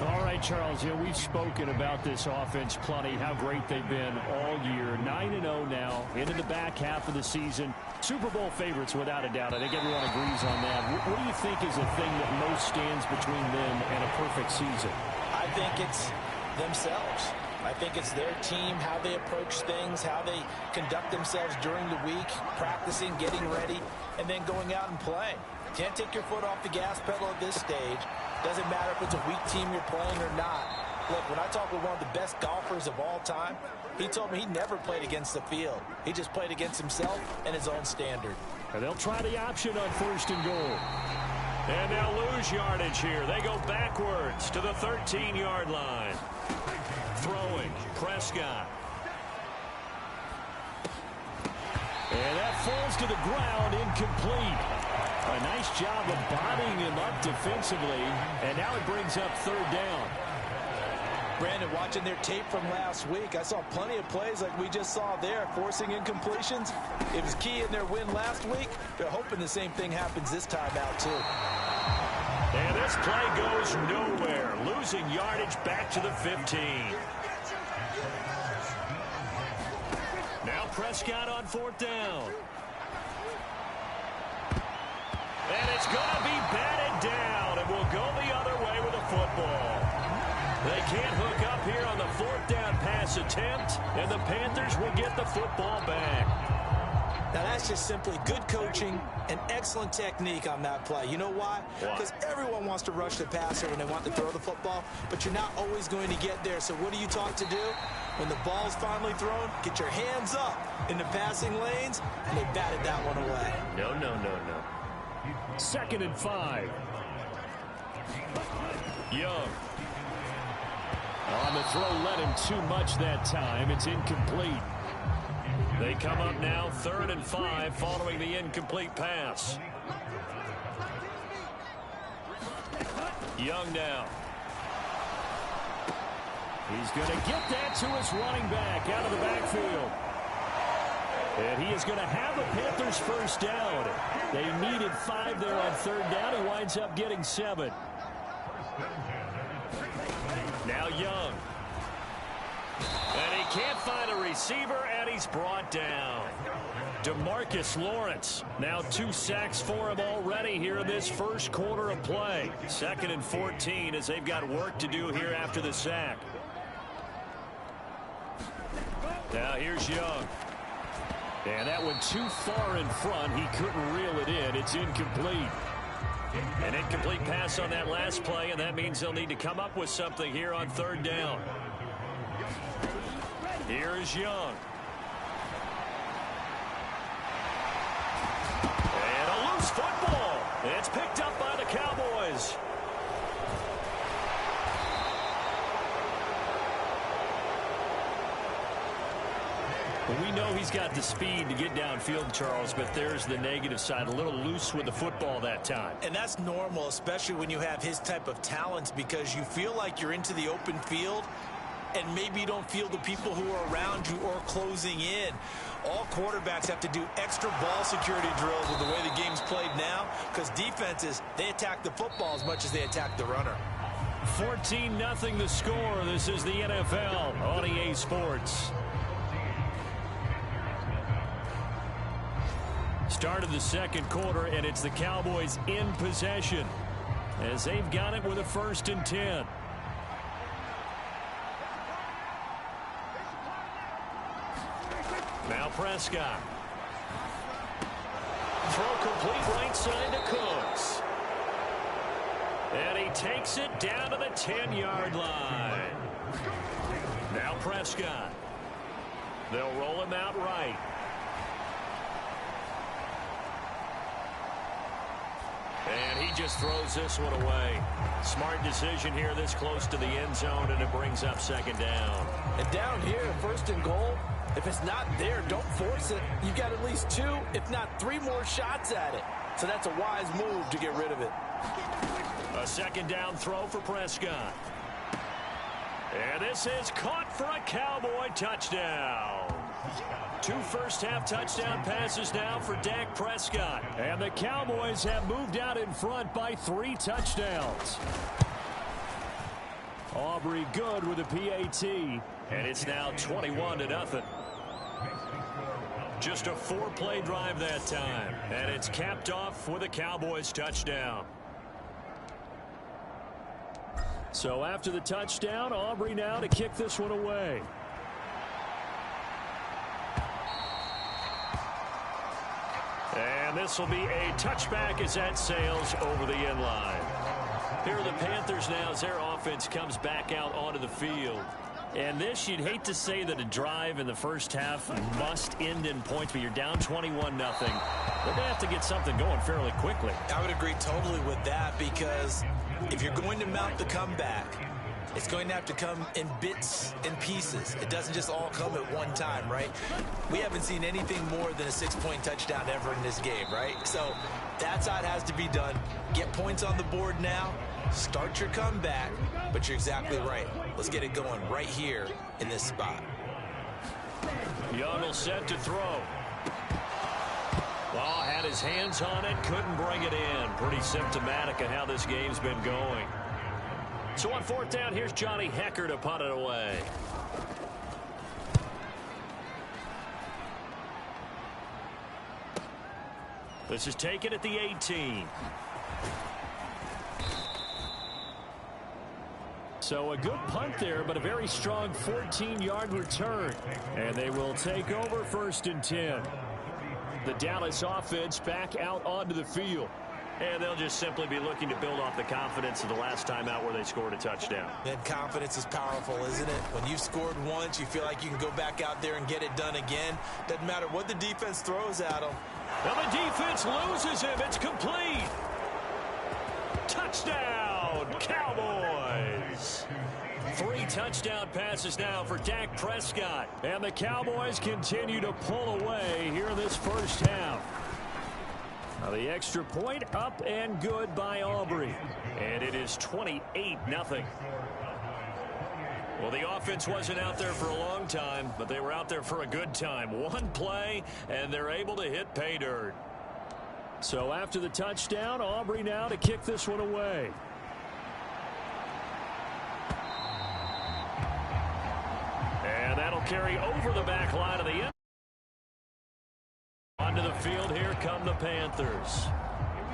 All right, Charles, you know, we've spoken about this offense plenty, how great they've been all year. 9-0 now, into the back half of the season. Super Bowl favorites, without a doubt. I think everyone agrees on that. What do you think is the thing that most stands between them and a perfect season? I think it's themselves. I think it's their team, how they approach things, how they conduct themselves during the week, practicing, getting ready, and then going out and playing. Can't take your foot off the gas pedal at this stage. Doesn't matter if it's a weak team you're playing or not. Look, when I talk with one of the best golfers of all time, he told me he never played against the field. He just played against himself and his own standard. And they'll try the option on 1st and goal. And they'll lose yardage here. They go backwards to the 13-yard line. Throwing, Prescott. And that falls to the ground, incomplete. A nice job of bodying him up defensively, and now it brings up 3rd down. Brandon, watching their tape from last week, I saw plenty of plays like we just saw there, forcing incompletions. It was key in their win last week. They're hoping the same thing happens this time out, too. And this play goes nowhere, losing yardage back to the 15. Now Prescott on 4th down. And it's going to be batted down, and we'll go the other way with the football. They can't hook up here on the 4th down pass attempt, and the Panthers will get the football back. Now, that's just simply good coaching and excellent technique on that play. You know why? Because everyone wants to rush the passer when they want to throw the football, but you're not always going to get there. So what are you taught to do? When the ball's finally thrown, get your hands up in the passing lanes, and they batted that one away. No. 2nd and 5. Young. On the throw, led him too much that time. It's incomplete. They come up now 3rd and 5 following the incomplete pass. Young now. He's going to get that to his running back out of the backfield. And he is going to have the Panthers 1st down. They needed 5 there on 3rd down. He winds up getting 7. Now Young. And he can't find a receiver, and he's brought down. DeMarcus Lawrence. Now 2 sacks for him already here in this first quarter of play. 2nd and 14 as they've got work to do here after the sack. Now here's Young. And that one too far in front. He couldn't reel it in. It's incomplete. An incomplete pass on that last play, and that means they'll need to come up with something here on 3rd down. Here is Young. And a loose football. It's picked up by the Cowboys. Well, we know he's got the speed to get downfield, Charles, but there's the negative side. A little loose with the football that time. And that's normal, especially when you have his type of talents, because you feel like you're into the open field, and maybe you don't feel the people who are around you or closing in. All quarterbacks have to do extra ball security drills with the way the game's played now, because defenses, they attack the football as much as they attack the runner. 14-0 the score. This is the NFL on EA Sports. Start of the second quarter, and it's the Cowboys in possession as they've got it with a 1st and 10. Now Prescott. Throw complete right side to Cooks. And he takes it down to the 10-yard line. Now Prescott. They'll roll him out right. And he just throws this one away. Smart decision here this close to the end zone, and it brings up 2nd down. And down here, 1st and goal, if it's not there, don't force it. You've got at least 2, if not 3 more shots at it. So that's a wise move to get rid of it. A 2nd down throw for Prescott. And this is caught for a Cowboy touchdown. 2 first-half touchdown passes now for Dak Prescott. And the Cowboys have moved out in front by 3 touchdowns. Aubrey good with a PAT. And it's now 21-0. Just a 4-play drive that time. And it's capped off with a Cowboys touchdown. So after the touchdown, Aubrey now to kick this one away. And this will be a touchback as that sails over the end line. Here are the Panthers now as their offense comes back out onto the field. And this, you'd hate to say that a drive in the first half must end in points, but you're down 21-0. They're going to have to get something going fairly quickly. I would agree totally with that, because if you're going to mount the comeback, it's going to have to come in bits and pieces. It doesn't just all come at one time, right? We haven't seen anything more than a 6-point touchdown ever in this game, right? So that's how it has to be done. Get points on the board now. Start your comeback, but you're exactly right. Let's get it going right here in this spot. Young will set to throw. Oh, had his hands on it, couldn't bring it in. Pretty symptomatic of how this game's been going. So on 4th down, here's Johnny Hecker to punt it away. This is taken at the 18. So a good punt there, but a very strong 14-yard return. And they will take over 1st and 10. The Dallas offense back out onto the field. And they'll just simply be looking to build off the confidence of the last time out where they scored a touchdown. That confidence is powerful, isn't it? When you've scored once, you feel like you can go back out there and get it done again. Doesn't matter what the defense throws at them. Well, the defense loses him. It's complete. Touchdown, Cowboys. 3 touchdown passes now for Dak Prescott. And the Cowboys continue to pull away here in this first half. Now the extra point up and good by Aubrey. And it is 28-0. Well, the offense wasn't out there for a long time, but they were out there for a good time. 1 play, and they're able to hit pay dirt. So after the touchdown, Aubrey now to kick this one away. And that'll carry over the back line of the end. Onto the field, here come the Panthers.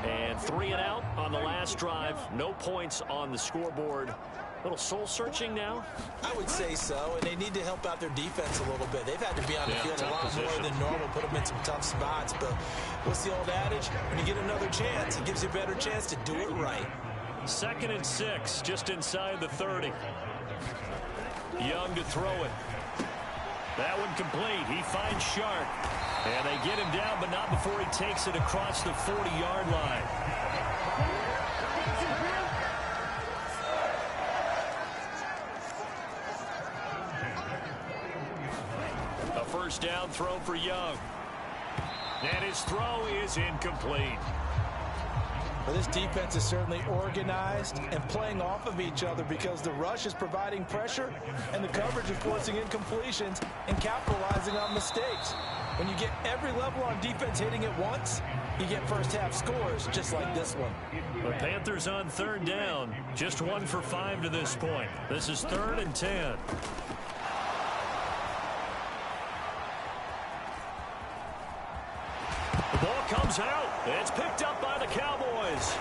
And 3 and out on the last drive. No points on the scoreboard. A little soul-searching now? I would say so, and they need to help out their defense a little bit. They've had to be on the field a lot more than normal, put them in some tough spots. But what's the old adage? When you get another chance, it gives you a better chance to do it right. 2nd and 6, just inside the 30. Young to throw it. That one complete. He finds Sharp. And they get him down, but not before he takes it across the 40-yard line. A 1st down throw for Young. And his throw is incomplete. Well, this defense is certainly organized and playing off of each other because the rush is providing pressure and the coverage is forcing incompletions and capitalizing on mistakes. When you get every level on defense hitting it once, you get first half scores just like this one. The Panthers on third down. Just 1 for 5 to this point. This is 3rd and 10. The ball comes out. It's picked up by the Cowboys.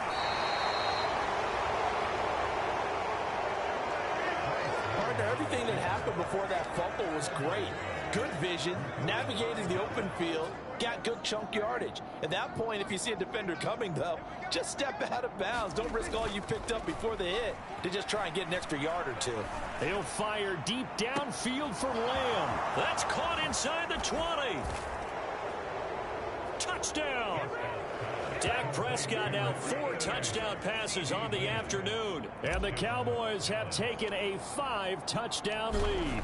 Partner, everything that happened before that fumble was great. Good vision, navigating the open field, got good chunk yardage. At that point, if you see a defender coming, though, just step out of bounds. Don't risk all you picked up before the hit to just try and get an extra yard or two. He'll fire deep downfield for Lamb. That's caught inside the 20. Touchdown. Dak Prescott now 4 touchdown passes on the afternoon. And the Cowboys have taken a 5-touchdown lead.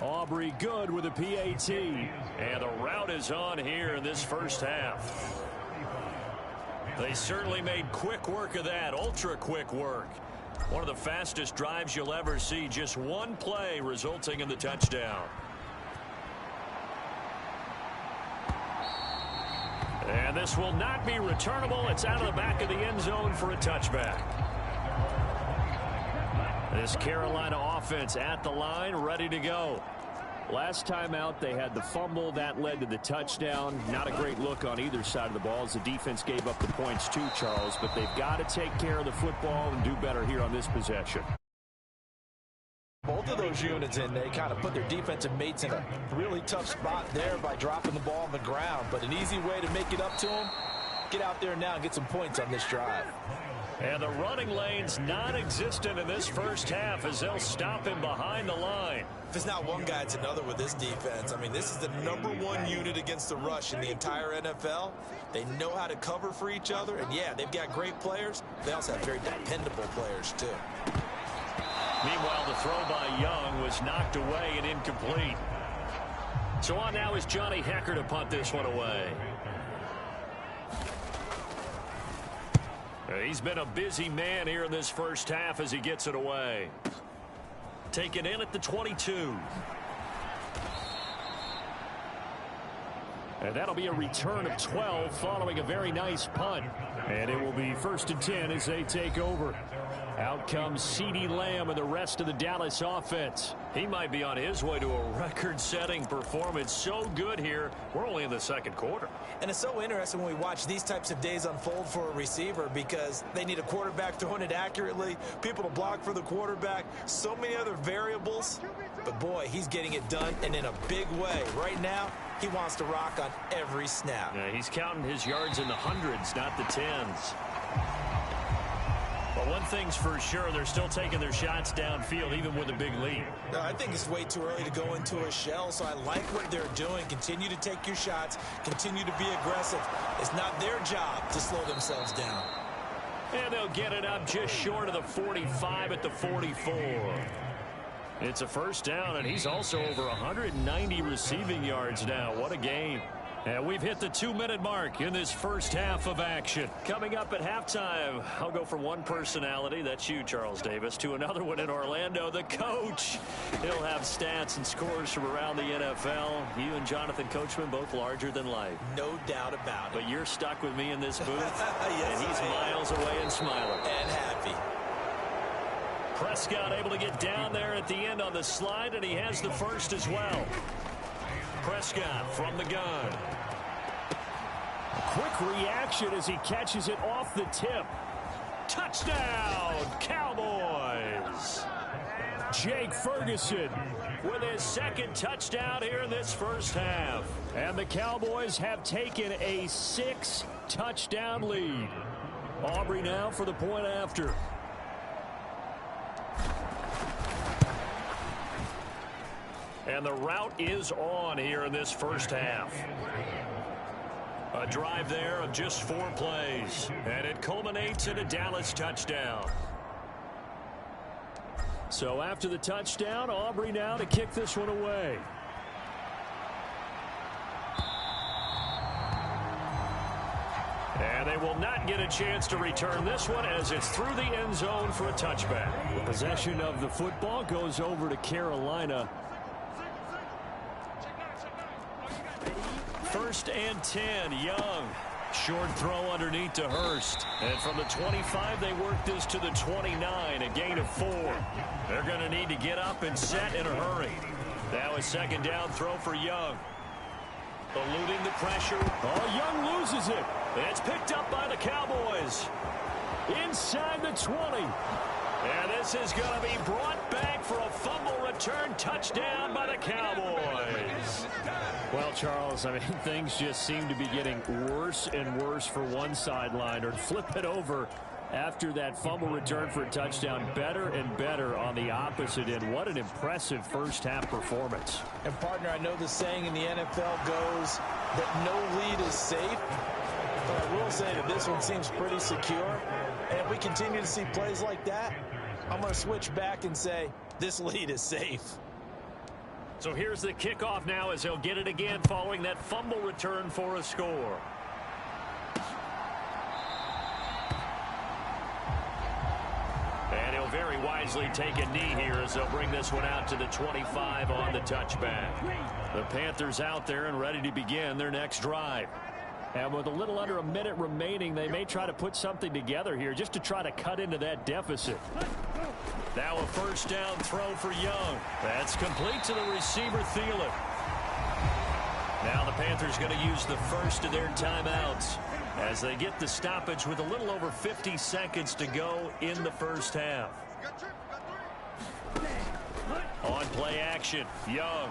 Aubrey good with a PAT. And the route is on here in this first half. They certainly made quick work of that, ultra quick work. One of the fastest drives you'll ever see, just one play resulting in the touchdown. And this will not be returnable. It's out of the back of the end zone for a touchback. This Carolina offense at the line, ready to go. Last time out, they had the fumble. That led to the touchdown. Not a great look on either side of the ball as the defense gave up the points too, Charles. But they've got to take care of the football and do better here on this possession. Both of those units in, they kind of put their defensive mates in a really tough spot there by dropping the ball on the ground. But an easy way to make it up to them, get out there now and get some points on this drive. And the running lane's non-existent in this first half as they'll stop him behind the line. If it's not one guy, it's another with this defense. I mean, this is the #1 unit against the rush in the entire NFL. They know how to cover for each other. And, yeah, they've got great players. They also have very dependable players, too. Meanwhile, the throw by Young was knocked away and incomplete. So on now is Johnny Hecker to punt this one away. He's been a busy man here in this first half as he gets it away. Taken in at the 22. And that'll be a return of 12 following a very nice punt. And it will be 1st and 10 as they take over. Out comes CeeDee Lamb and the rest of the Dallas offense. He might be on his way to a record-setting performance. So good here. We're only in the second quarter. And it's so interesting when we watch these types of days unfold for a receiver because they need a quarterback throwing it accurately, people to block for the quarterback, so many other variables. But, boy, he's getting it done and in a big way. Right now, he wants to rock on every snap. Yeah, he's counting his yards in the hundreds, not the tens. But one thing's for sure, they're still taking their shots downfield, even with a big lead. No, I think it's way too early to go into a shell, so I like what they're doing. Continue to take your shots. Continue to be aggressive. It's not their job to slow themselves down. And they'll get it up just short of the 45 at the 44. It's a first down, and he's also over 190 receiving yards now. What a game. And we've hit the 2-minute mark in this first half of action. Coming up at halftime, I'll go from one personality, that's you, Charles Davis, to another one in Orlando, the coach. He'll have stats and scores from around the NFL. You and Jonathan Coachman, both larger than life. No doubt about it. But you're stuck with me in this booth, yes, and he's miles away and smiling. And happy. Prescott able to get down there at the end on the slide, and he has the first as well. Prescott from the gun. A quick reaction as he catches it off the tip. Touchdown, Cowboys. Jake Ferguson with his second touchdown here in this first half. And the Cowboys have taken a 6-touchdown lead. Aubrey now for the point after. And the route is on here in this first half. A drive there of just 4 plays. And it culminates in a Dallas touchdown. So after the touchdown, Aubrey now to kick this one away. will not get a chance to return this one as it's through the end zone for a touchback. The possession of the football goes over to Carolina. 1st and 10, Young. Short throw underneath to Hurst. And from the 25, they work this to the 29, a gain of 4. They're going to need to get up and set in a hurry. Now a 2nd down throw for Young. Eluding the pressure. Oh, Young loses it. It's picked up by the Cowboys. Inside the 20. And this is going to be brought back for a fumble return touchdown by the Cowboys. Well, Charles, I mean, things just seem to be getting worse and worse for one sideline, or flip it over after that fumble return for a touchdown. Better and better on the opposite end. What an impressive first-half performance. And, partner, I know the saying in the NFL goes that no lead is safe, but I will say that this one seems pretty secure. And if we continue to see plays like that, I'm going to switch back and say this lead is safe. So here's the kickoff now as they'll get it again following that fumble return for a score. And he'll very wisely take a knee here as they'll bring this one out to the 25 on the touchback. The Panthers out there and ready to begin their next drive. And with a little under a minute remaining, they may try to put something together here just to try to cut into that deficit. Now a 1st down throw for Young. That's complete to the receiver, Thielen. Now the Panthers going to use the first of their timeouts as they get the stoppage with a little over 50 seconds to go in the first half. On play action, Young.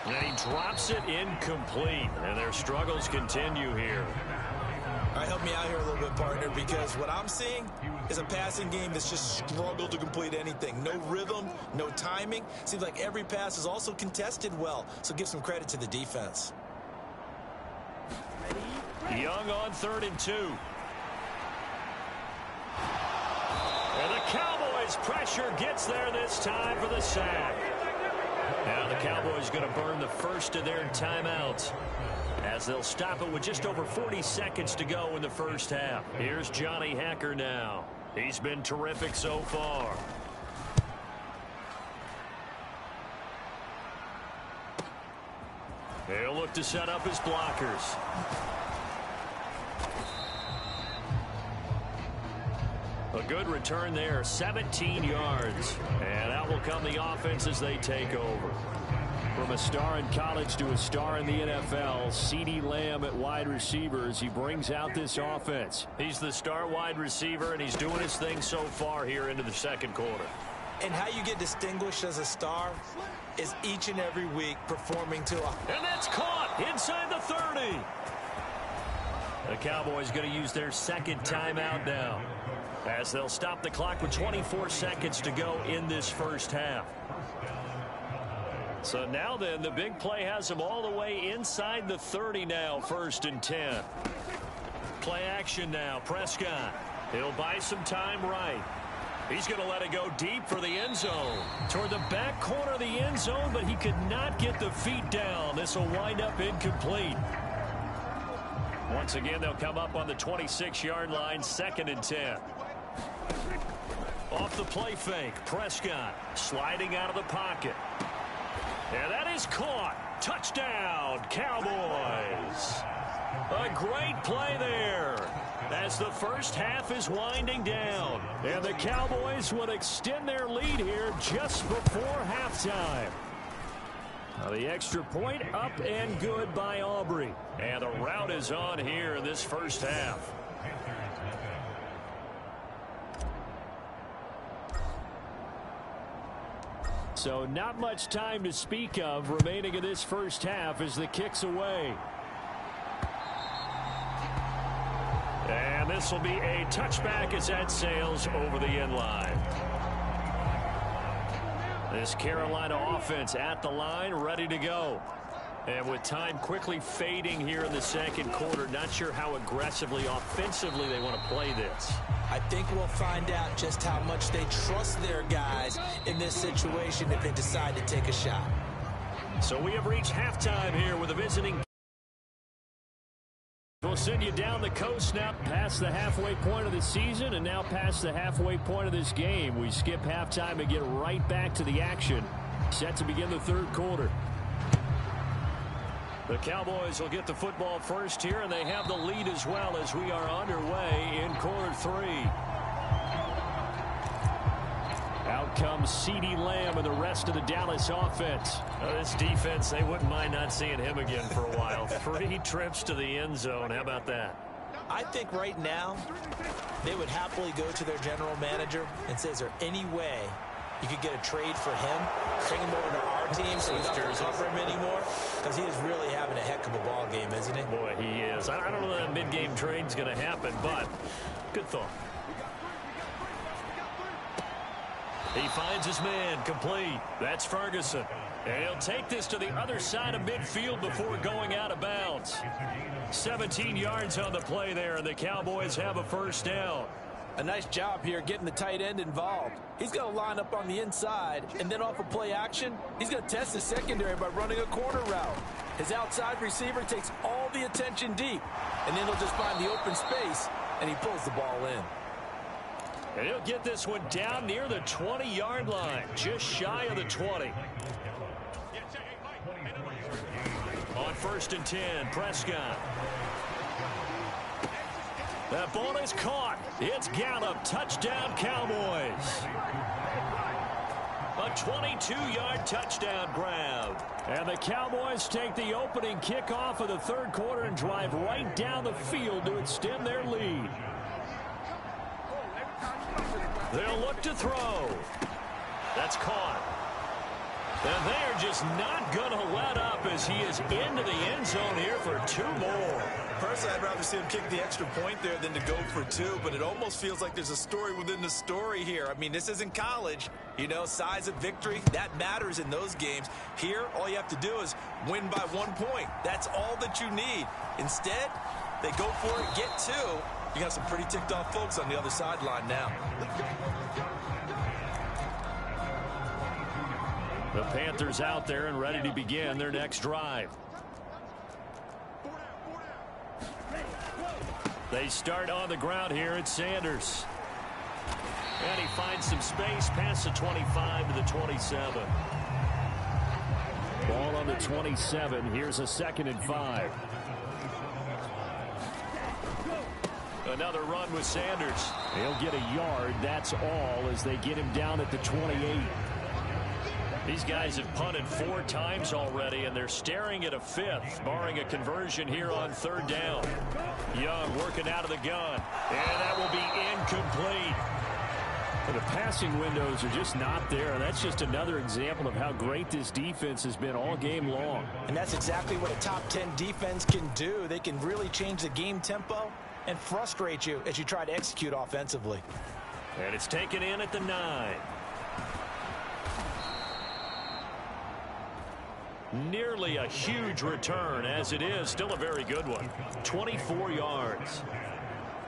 And he drops it incomplete, and their struggles continue here. All right, help me out here a little bit, partner, because what I'm seeing is a passing game that's just struggled to complete anything. No rhythm, no timing. Seems like every pass is also contested well, so give some credit to the defense. Young on 3rd and 2. And the Cowboys' pressure gets there this time for the sack. Now the Cowboys going to burn the first of their timeouts as they'll stop it with just over 40 seconds to go in the first half. Here's Johnny Hacker now. He's been terrific so far. He'll look to set up his blockers. A good return there, 17 yards. And out will come the offense as they take over. From a star in college to a star in the NFL, CeeDee Lamb at wide receivers. He brings out this offense. He's the star wide receiver, and he's doing his thing so far here into the 2nd quarter. And how you get distinguished as a star is each and every week performing to a... And that's caught inside the 30. The Cowboys going to use their 2nd timeout now as they'll stop the clock with 24 seconds to go in this first half. So now then, the big play has them all the way inside the 30 now, 1st and 10. Play action now, Prescott. He'll buy some time right. He's going to let it go deep for the end zone. Toward the back corner of the end zone, but he could not get the feet down. This will wind up incomplete. Once again, they'll come up on the 26-yard line, 2nd and 10. Off the play fake, Prescott sliding out of the pocket. And that is caught. Touchdown, Cowboys. A great play there as the first half is winding down. And the Cowboys will extend their lead here just before halftime. Now the extra point up and good by Aubrey. And the route is on here in this first half. So not much time to speak of remaining in this first half as the kick's away. And this will be a touchback as that sails over the end line. This Carolina offense at the line, ready to go. And with time quickly fading here in the 2nd quarter, not sure how aggressively, offensively they want to play this. I think we'll find out just how much they trust their guys in this situation if they decide to take a shot. So we have reached halftime here with a visiting We'll send you down the coast now, past the halfway point of the season, and now past the halfway point of this game. We skip halftime and get right back to the action. Set to begin the third quarter. The Cowboys will get the football first here, and they have the lead as well as we are underway in quarter three. Out comes CeeDee Lamb and the rest of the Dallas offense. This defense, they wouldn't mind not seeing him again for a while. 3 trips to the end zone. How about that? I think right now they would happily go to their general manager and say, is there any way you could get a trade for him, bring him over to our team so we don't have to cover him anymore? Because he is really having a heck of a ball game, isn't he? Boy, he is. I don't know that a mid-game trade's going to happen, but good thought. He finds his man, complete. That's Ferguson. And he'll take this to the other side of midfield before going out of bounds. 17 yards on the play there, and the Cowboys have a first down. A nice job here getting the tight end involved. He's going to line up on the inside, and then off of play action, he's going to test his secondary by running a corner route. His outside receiver takes all the attention deep, and then he'll just find the open space, and he pulls the ball in. And he'll get this one down near the 20-yard line, just shy of the 20. On 1st and 10, Prescott. That ball is caught. It's Gallup. Touchdown, Cowboys. A 22-yard touchdown grab. And the Cowboys take the opening kickoff of the third quarter and drive right down the field to extend their lead. They'll look to throw. That's caught. And they're just not going to let up as he is into the end zone here for 2 more. Personally, I'd rather see him kick the extra point there than to go for 2, but it almost feels like there's a story within the story here. I mean, this isn't college. You know, size of victory, that matters in those games. Here, all you have to do is win by 1 point. That's all that you need. Instead, they go for it, get 2. You got some pretty ticked off folks on the other sideline now. The Panthers out there and ready to begin their next drive. They start on the ground here at Sanders. And he finds some space past the 25 to the 27. Ball on the 27. Here's a 2nd and 5. Another run with Sanders. He'll get a yard. That's all as they get him down at the 28. These guys have punted 4 times already, and they're staring at a 5th, barring a conversion here on 3rd down. Young working out of the gun, and that will be incomplete. The passing windows are just not there, and that's just another example of how great this defense has been all game long. And that's exactly what a top 10 defense can do. They can really change the game tempo and frustrate you as you try to execute offensively. And it's taken in at the 9. Nearly a huge return, as it is still a very good one. 24 yards.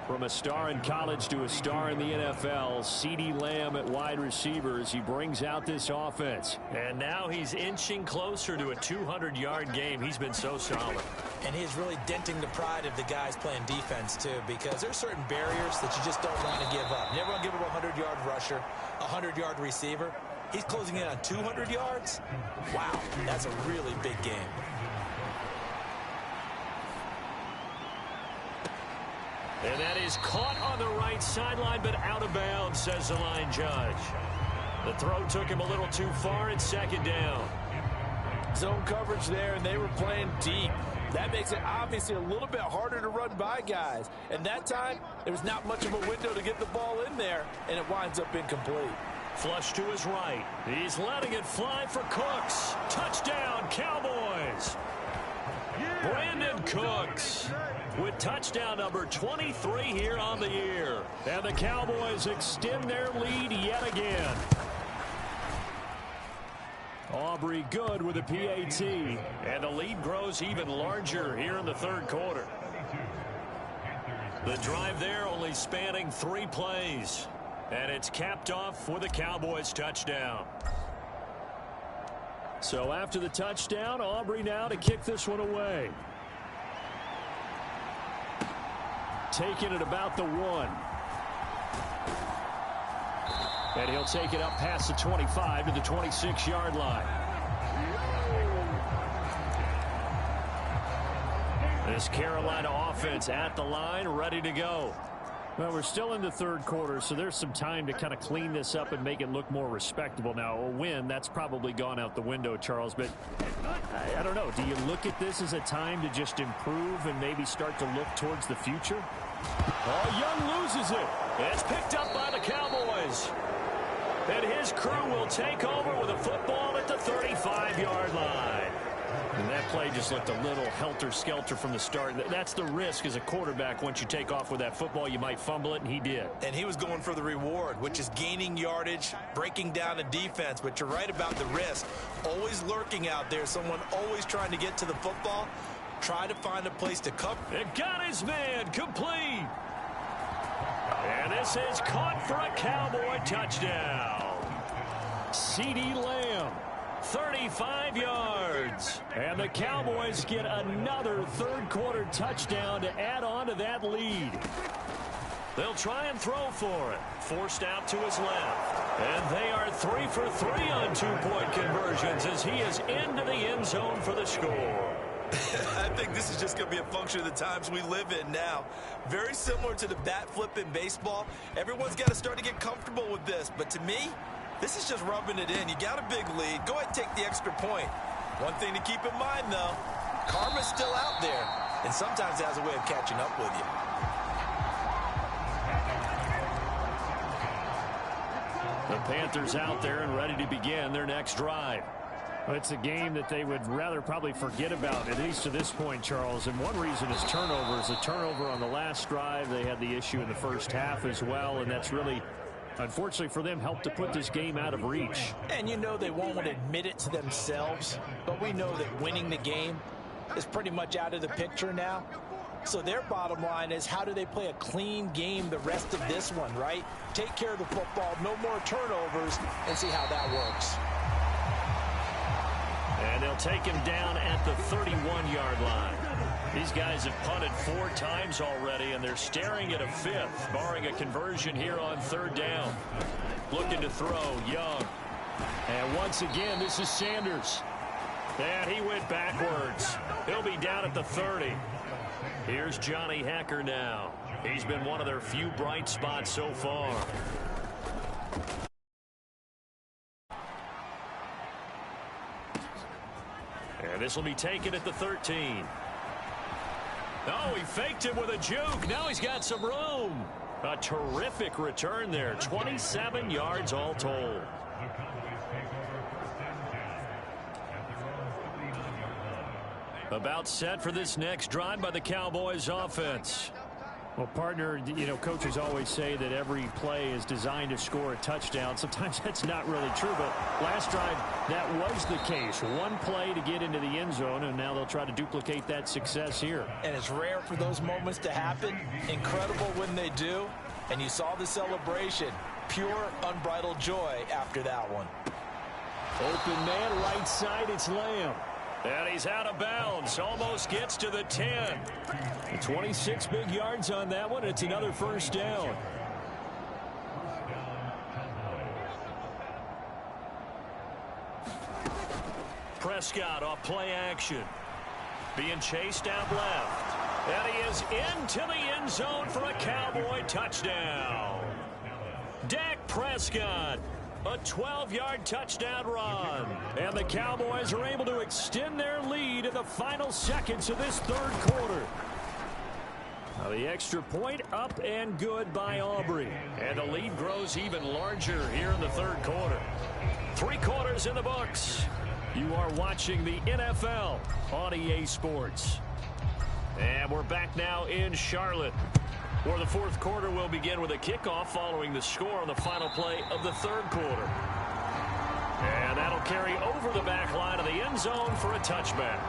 From a star in college to a star in the NFL, CeeDee Lamb at wide receiver as he brings out this offense. And now he's inching closer to a 200-yard game. He's been so solid. And he's really denting the pride of the guys playing defense, too, because there's certain barriers that you just don't want to give up. Never want to give up a 100-yard rusher, a 100-yard receiver. He's closing in on 200 yards? Wow, that's a really big game. And that is caught on the right sideline, but out of bounds, says the line judge. The throw took him a little too far. It's 2nd down. Zone coverage there, and they were playing deep. That makes it obviously a little bit harder to run by guys. And that time, there was not much of a window to get the ball in there, and it winds up incomplete. Flush to his right. He's letting it fly for Cooks. Touchdown, Cowboys. Brandon Cooks with touchdown number 23 here on the year. And the Cowboys extend their lead yet again. Aubrey good with a PAT. And the lead grows even larger here in the 3rd quarter. The drive there only spanning 3 plays. And it's capped off with a Cowboys touchdown. So after the touchdown, Aubrey now to kick this one away. taken at about the 1. And he'll take it up past the 25 to the 26-yard line. This Carolina offense at the line, ready to go. Well, we're still in the third quarter, so there's some time to kind of clean this up and make it look more respectable. Now, a win, that's probably gone out the window, Charles, but I don't know. Do you look at this as a time to just improve and maybe start to look towards the future? Oh, Young loses it. It's picked up by the Cowboys. And his crew will take over with a football at the 35-yard line. And that play just looked a little helter-skelter from the start. That's the risk as a quarterback. Once you take off with that football, you might fumble it, and he did. And he was going for the reward, which is gaining yardage, breaking down a defense. But you're right about the risk. Always lurking out there, someone always trying to get to the football. Try to find a place to cover. It got his man complete. And this is caught for a Cowboy touchdown. CeeDee Lamb. 35 yards. And the Cowboys get another third-quarter touchdown to add on to that lead. They'll try and throw for it. Forced out to his left. And they are 3 for 3 on two-point conversions as he is into the end zone for the score. I think this is just going to be a function of the times we live in now. Very similar to the bat flip in baseball. Everyone's got to start to get comfortable with this. But to me, this is just rubbing it in. You got a big lead. Go ahead and take the extra point. One thing to keep in mind, though, karma's still out there, and sometimes it has a way of catching up with you. The Panthers out there and ready to begin their next drive. It's a game that they would rather probably forget about, at least to this point, Charles. And one reason is turnovers. A turnover on the last drive. They had the issue in the first half as well, and that's really, unfortunately for them, helped to put this game out of reach. And you know they won't admit it to themselves, but we know that winning the game is pretty much out of the picture now. So their bottom line is, how do they play a clean game the rest of this one, right? Take care of the football, no more turnovers, and see how that works. And they'll take him down at the 31-yard line. These guys have punted 4 times already, and they're staring at a 5th, barring a conversion here on 3rd down. Looking to throw, Young. And once again, this is Sanders. And he went backwards. He'll be down at the 30. Here's Johnny Hacker now. He's been one of their few bright spots so far. And this will be taken at the 13. Oh, he faked him with a juke. Now he's got some room. A terrific return there. 27 yards all told. About set for this next drive by the Cowboys offense. Well, partner, you know, coaches always say that every play is designed to score a touchdown. Sometimes that's not really true, but last drive, that was the case. One play to get into the end zone, and now they'll try to duplicate that success here. And it's rare for those moments to happen. Incredible when they do. And you saw the celebration. Pure, unbridled joy after that one. Open man, right side, it's Lamb. And he's out of bounds. Almost gets to the 10. 26 big yards on that one. It's another first down. Prescott off play action. Being chased out left. And he is into the end zone for a Cowboy touchdown. Dak Prescott. A 12-yard touchdown run. And the Cowboys are able to extend their lead in the final seconds of this third quarter. Now the extra point up and good by Aubrey. And the lead grows even larger here in the third quarter. 3 quarters in the books. You are watching the NFL on EA Sports. And we're back now in Charlotte, where the fourth quarter will begin with a kickoff following the score on the final play of the third quarter. And that'll carry over the back line of the end zone for a touchback.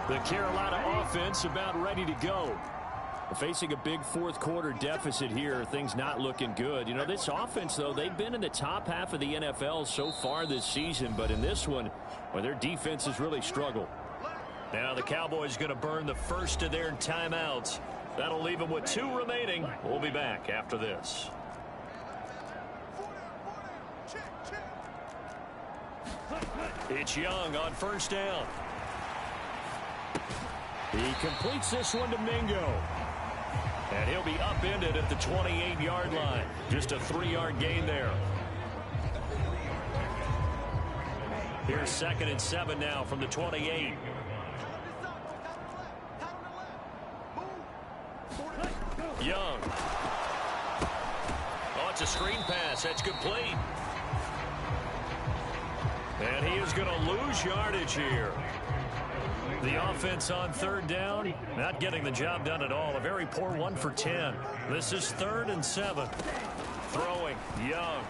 The Carolina offense about ready to go. Facing a big fourth quarter deficit here, things not looking good. You know, this offense, though, they've been in the top half of the NFL so far this season, but in this one, well, their defense has really struggled. Now the Cowboys going to burn the first of their timeouts. That'll leave him with 2 remaining. We'll be back after this. It's Young on first down. He completes this one to Mingo. And he'll be upended at the 28-yard line. Just a 3-yard gain there. Here's 2nd and 7 now from the 28. Young. Oh, it's a screen pass. That's complete. And he is going to lose yardage here. The offense on 3rd down, not getting the job done at all. A very poor 1 for 10. This is 3rd and 7. Throwing, Young.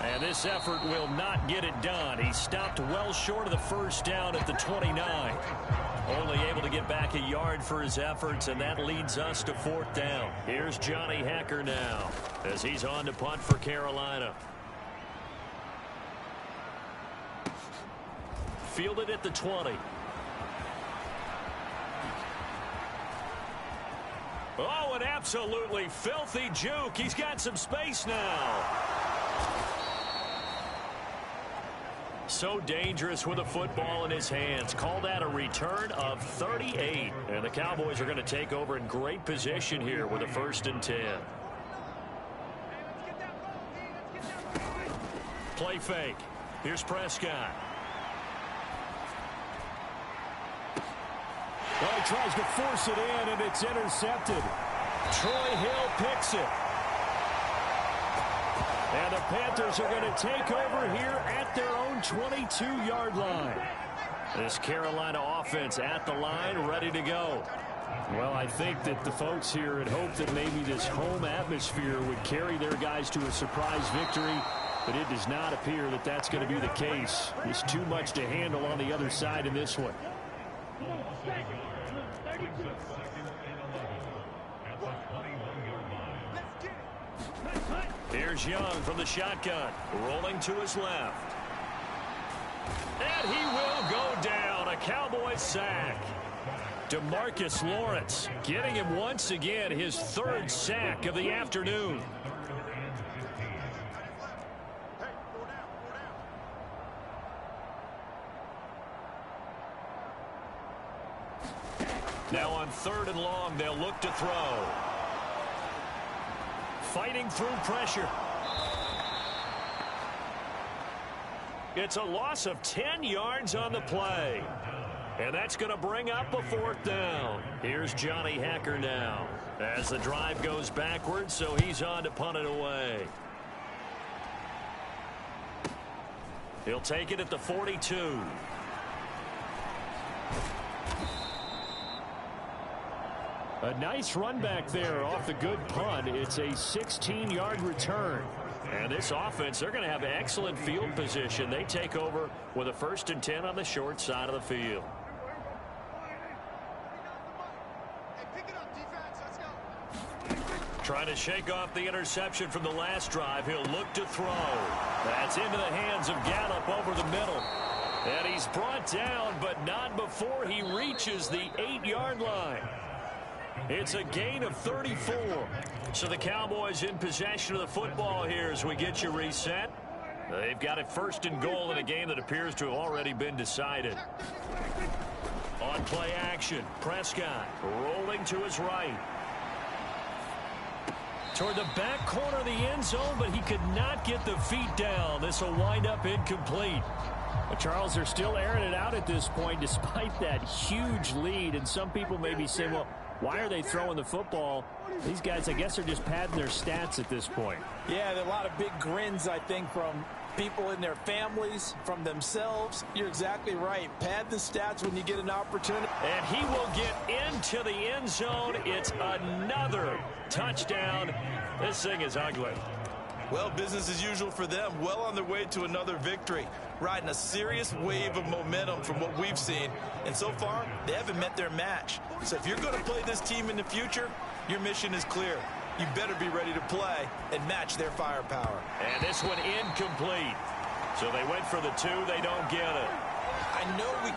And this effort will not get it done. He stopped well short of the first down at the 29. Only able to get back a yard for his efforts, and that leads us to 4th down. Here's Johnny Hekker now as he's on to punt for Carolina. Fielded at the 20. Oh, an absolutely filthy juke. He's got some space now. So dangerous with a football in his hands. Call that a return of 38. And the Cowboys are going to take over in great position here with a 1st and 10. Play fake. Here's Prescott. Well, he tries to force it in, and it's intercepted. Troy Hill picks it. And the Panthers are going to take over here at their own 22-yard line. This Carolina offense at the line, ready to go. Well, I think that the folks here had hoped that maybe this home atmosphere would carry their guys to a surprise victory, but it does not appear that that's going to be the case. There's too much to handle on the other side in this one. Here's Young from the shotgun, rolling to his left. And he will go down. A Cowboys sack. DeMarcus Lawrence getting him once again his 3rd sack of the afternoon. Now on 3rd and long, they'll look to throw. Fighting through pressure. It's a loss of 10 yards on the play. And that's going to bring up a 4th down. Here's Johnny Hekker now as the drive goes backwards, so he's on to punt it away. He'll take it at the 42. A nice run back there off the good punt. It's a 16-yard return. And this offense, they're going to have excellent field position. They take over with a 1st and 10 on the short side of the field. Trying to shake off the interception from the last drive. He'll look to throw. That's into the hands of Gallup over the middle. And he's brought down, but not before he reaches the 8-yard line. It's a gain of 34. So the Cowboys in possession of the football here as we get you reset. They've got it 1st and goal in a game that appears to have already been decided. On play action, Prescott rolling to his right. Toward the back corner of the end zone, but he could not get the feet down. This will wind up incomplete. But Charles, they're still airing it out at this point despite that huge lead. And some people may be saying, well, why are they throwing the football? These guys, I guess, are just padding their stats at this point. Yeah, there are a lot of big grins, I think, from people in their families, from themselves. You're exactly right. Pad the stats when you get an opportunity. And he will get into the end zone. It's another touchdown. This thing is ugly. Well, business as usual for them. Well on their way to another victory. Riding a serious wave of momentum from what we've seen. And so far, they haven't met their match. So if you're going to play this team in the future, your mission is clear. You better be ready to play and match their firepower. And this one incomplete. So they went for the 2. They don't get it. I know we can.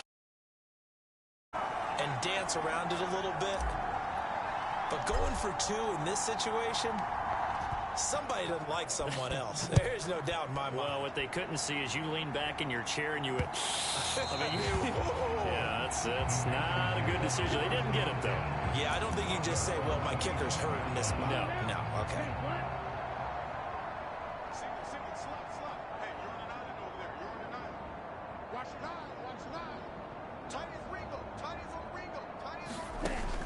And dance around it a little bit. But going for 2 in this situation, somebody doesn't like someone else. There's no doubt in my mind. Well, what they couldn't see is you lean back in your chair and you went, yeah, that's not a good decision. They didn't get it, though. Yeah, I don't think you can just say, well, my kicker's hurt in this spot. No, okay.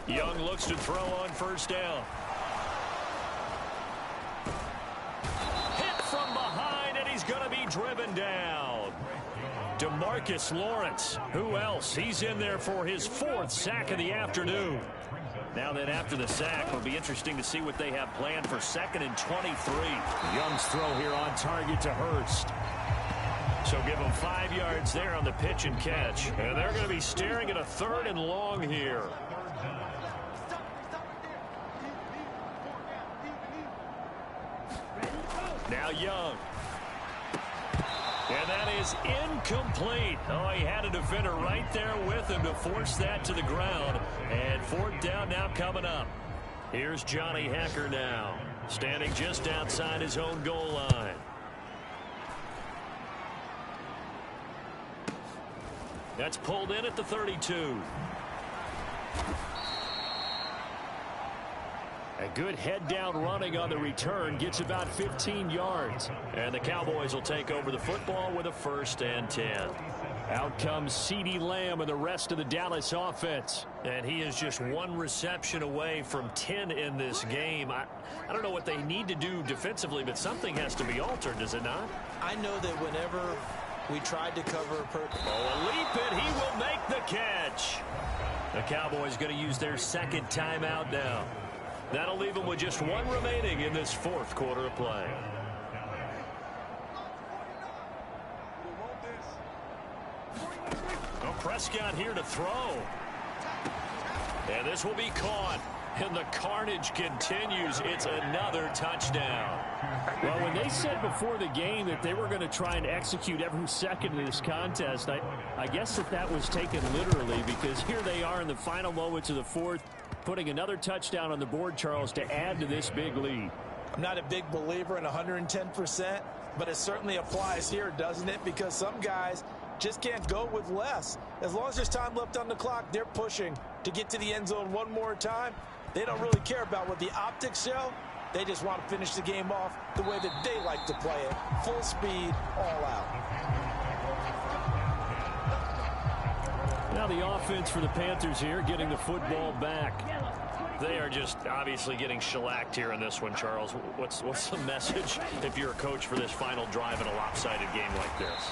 Young looks to throw on first down. Hit from behind, and he's going to be driven down. DeMarcus Lawrence. Who else? He's in there for his 4th sack of the afternoon. Now then, after the sack, it'll be interesting to see what they have planned for 2nd and 23. Young's throw here on target to Hurst. So give them 5 yards there on the pitch and catch. And they're going to be staring at a 3rd and long here. Now Young. And that is incomplete. Oh, he had a defender right there with him to force that to the ground. And 4th down now coming up. Here's Johnny Hekker now, standing just outside his own goal line. That's pulled in at the 32. A good head-down running on the return gets about 15 yards. And the Cowboys will take over the football with a 1st and 10. Out comes CeeDee Lamb and the rest of the Dallas offense. And he is just 1 reception away from 10 in this game. I don't know what they need to do defensively, but something has to be altered, does it not? I know that whenever we tried to cover a leap, and he will make the catch. The Cowboys going to use their 2nd timeout now. That'll leave them with just 1 remaining in this 4th quarter of play. Oh, Prescott here to throw. And this will be caught. And the carnage continues. It's another touchdown. Well, when they said before the game that they were going to try and execute every second of this contest, I guess that was taken literally, because here they are in the final moments of the 4th, putting another touchdown on the board, Charles, to add to this big lead. I'm not a big believer in 110%, but it certainly applies here, doesn't it? Because some guys just can't go with less. As long as there's time left on the clock, they're pushing to get to the end zone one more time. They don't really care about what the optics show. They just want to finish the game off the way that they like to play it. Full speed, all out. Now the offense for the Panthers here, getting the football back. They are just obviously getting shellacked here in this one, Charles. What's the message if you're a coach for this final drive in a lopsided game like this?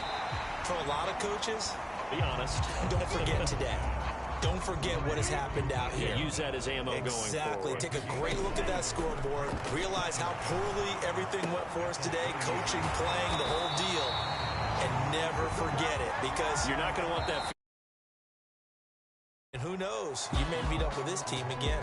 For a lot of coaches, be honest. Don't forget today. Don't forget what has happened out here. Yeah, use that as ammo going forward. Exactly. Take a great look at that scoreboard. Realize how poorly everything went for us today. Coaching, playing, the whole deal. And never forget it, because you're not going to want that. And who knows? You may meet up with this team again.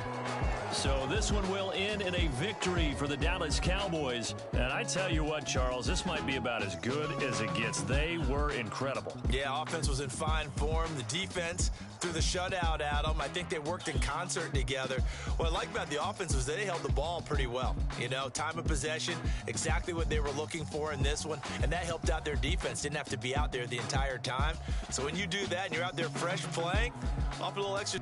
So this one will end in a victory for the Dallas Cowboys. And I tell you what, Charles, this might be about as good as it gets. They were incredible. Yeah, offense was in fine form. The defense threw the shutout at them. I think they worked in concert together. What I like about the offense was they held the ball pretty well. You know, time of possession, exactly what they were looking for in this one. And that helped out their defense. Didn't have to be out there the entire time. So when you do that and you're out there fresh playing, off a little extra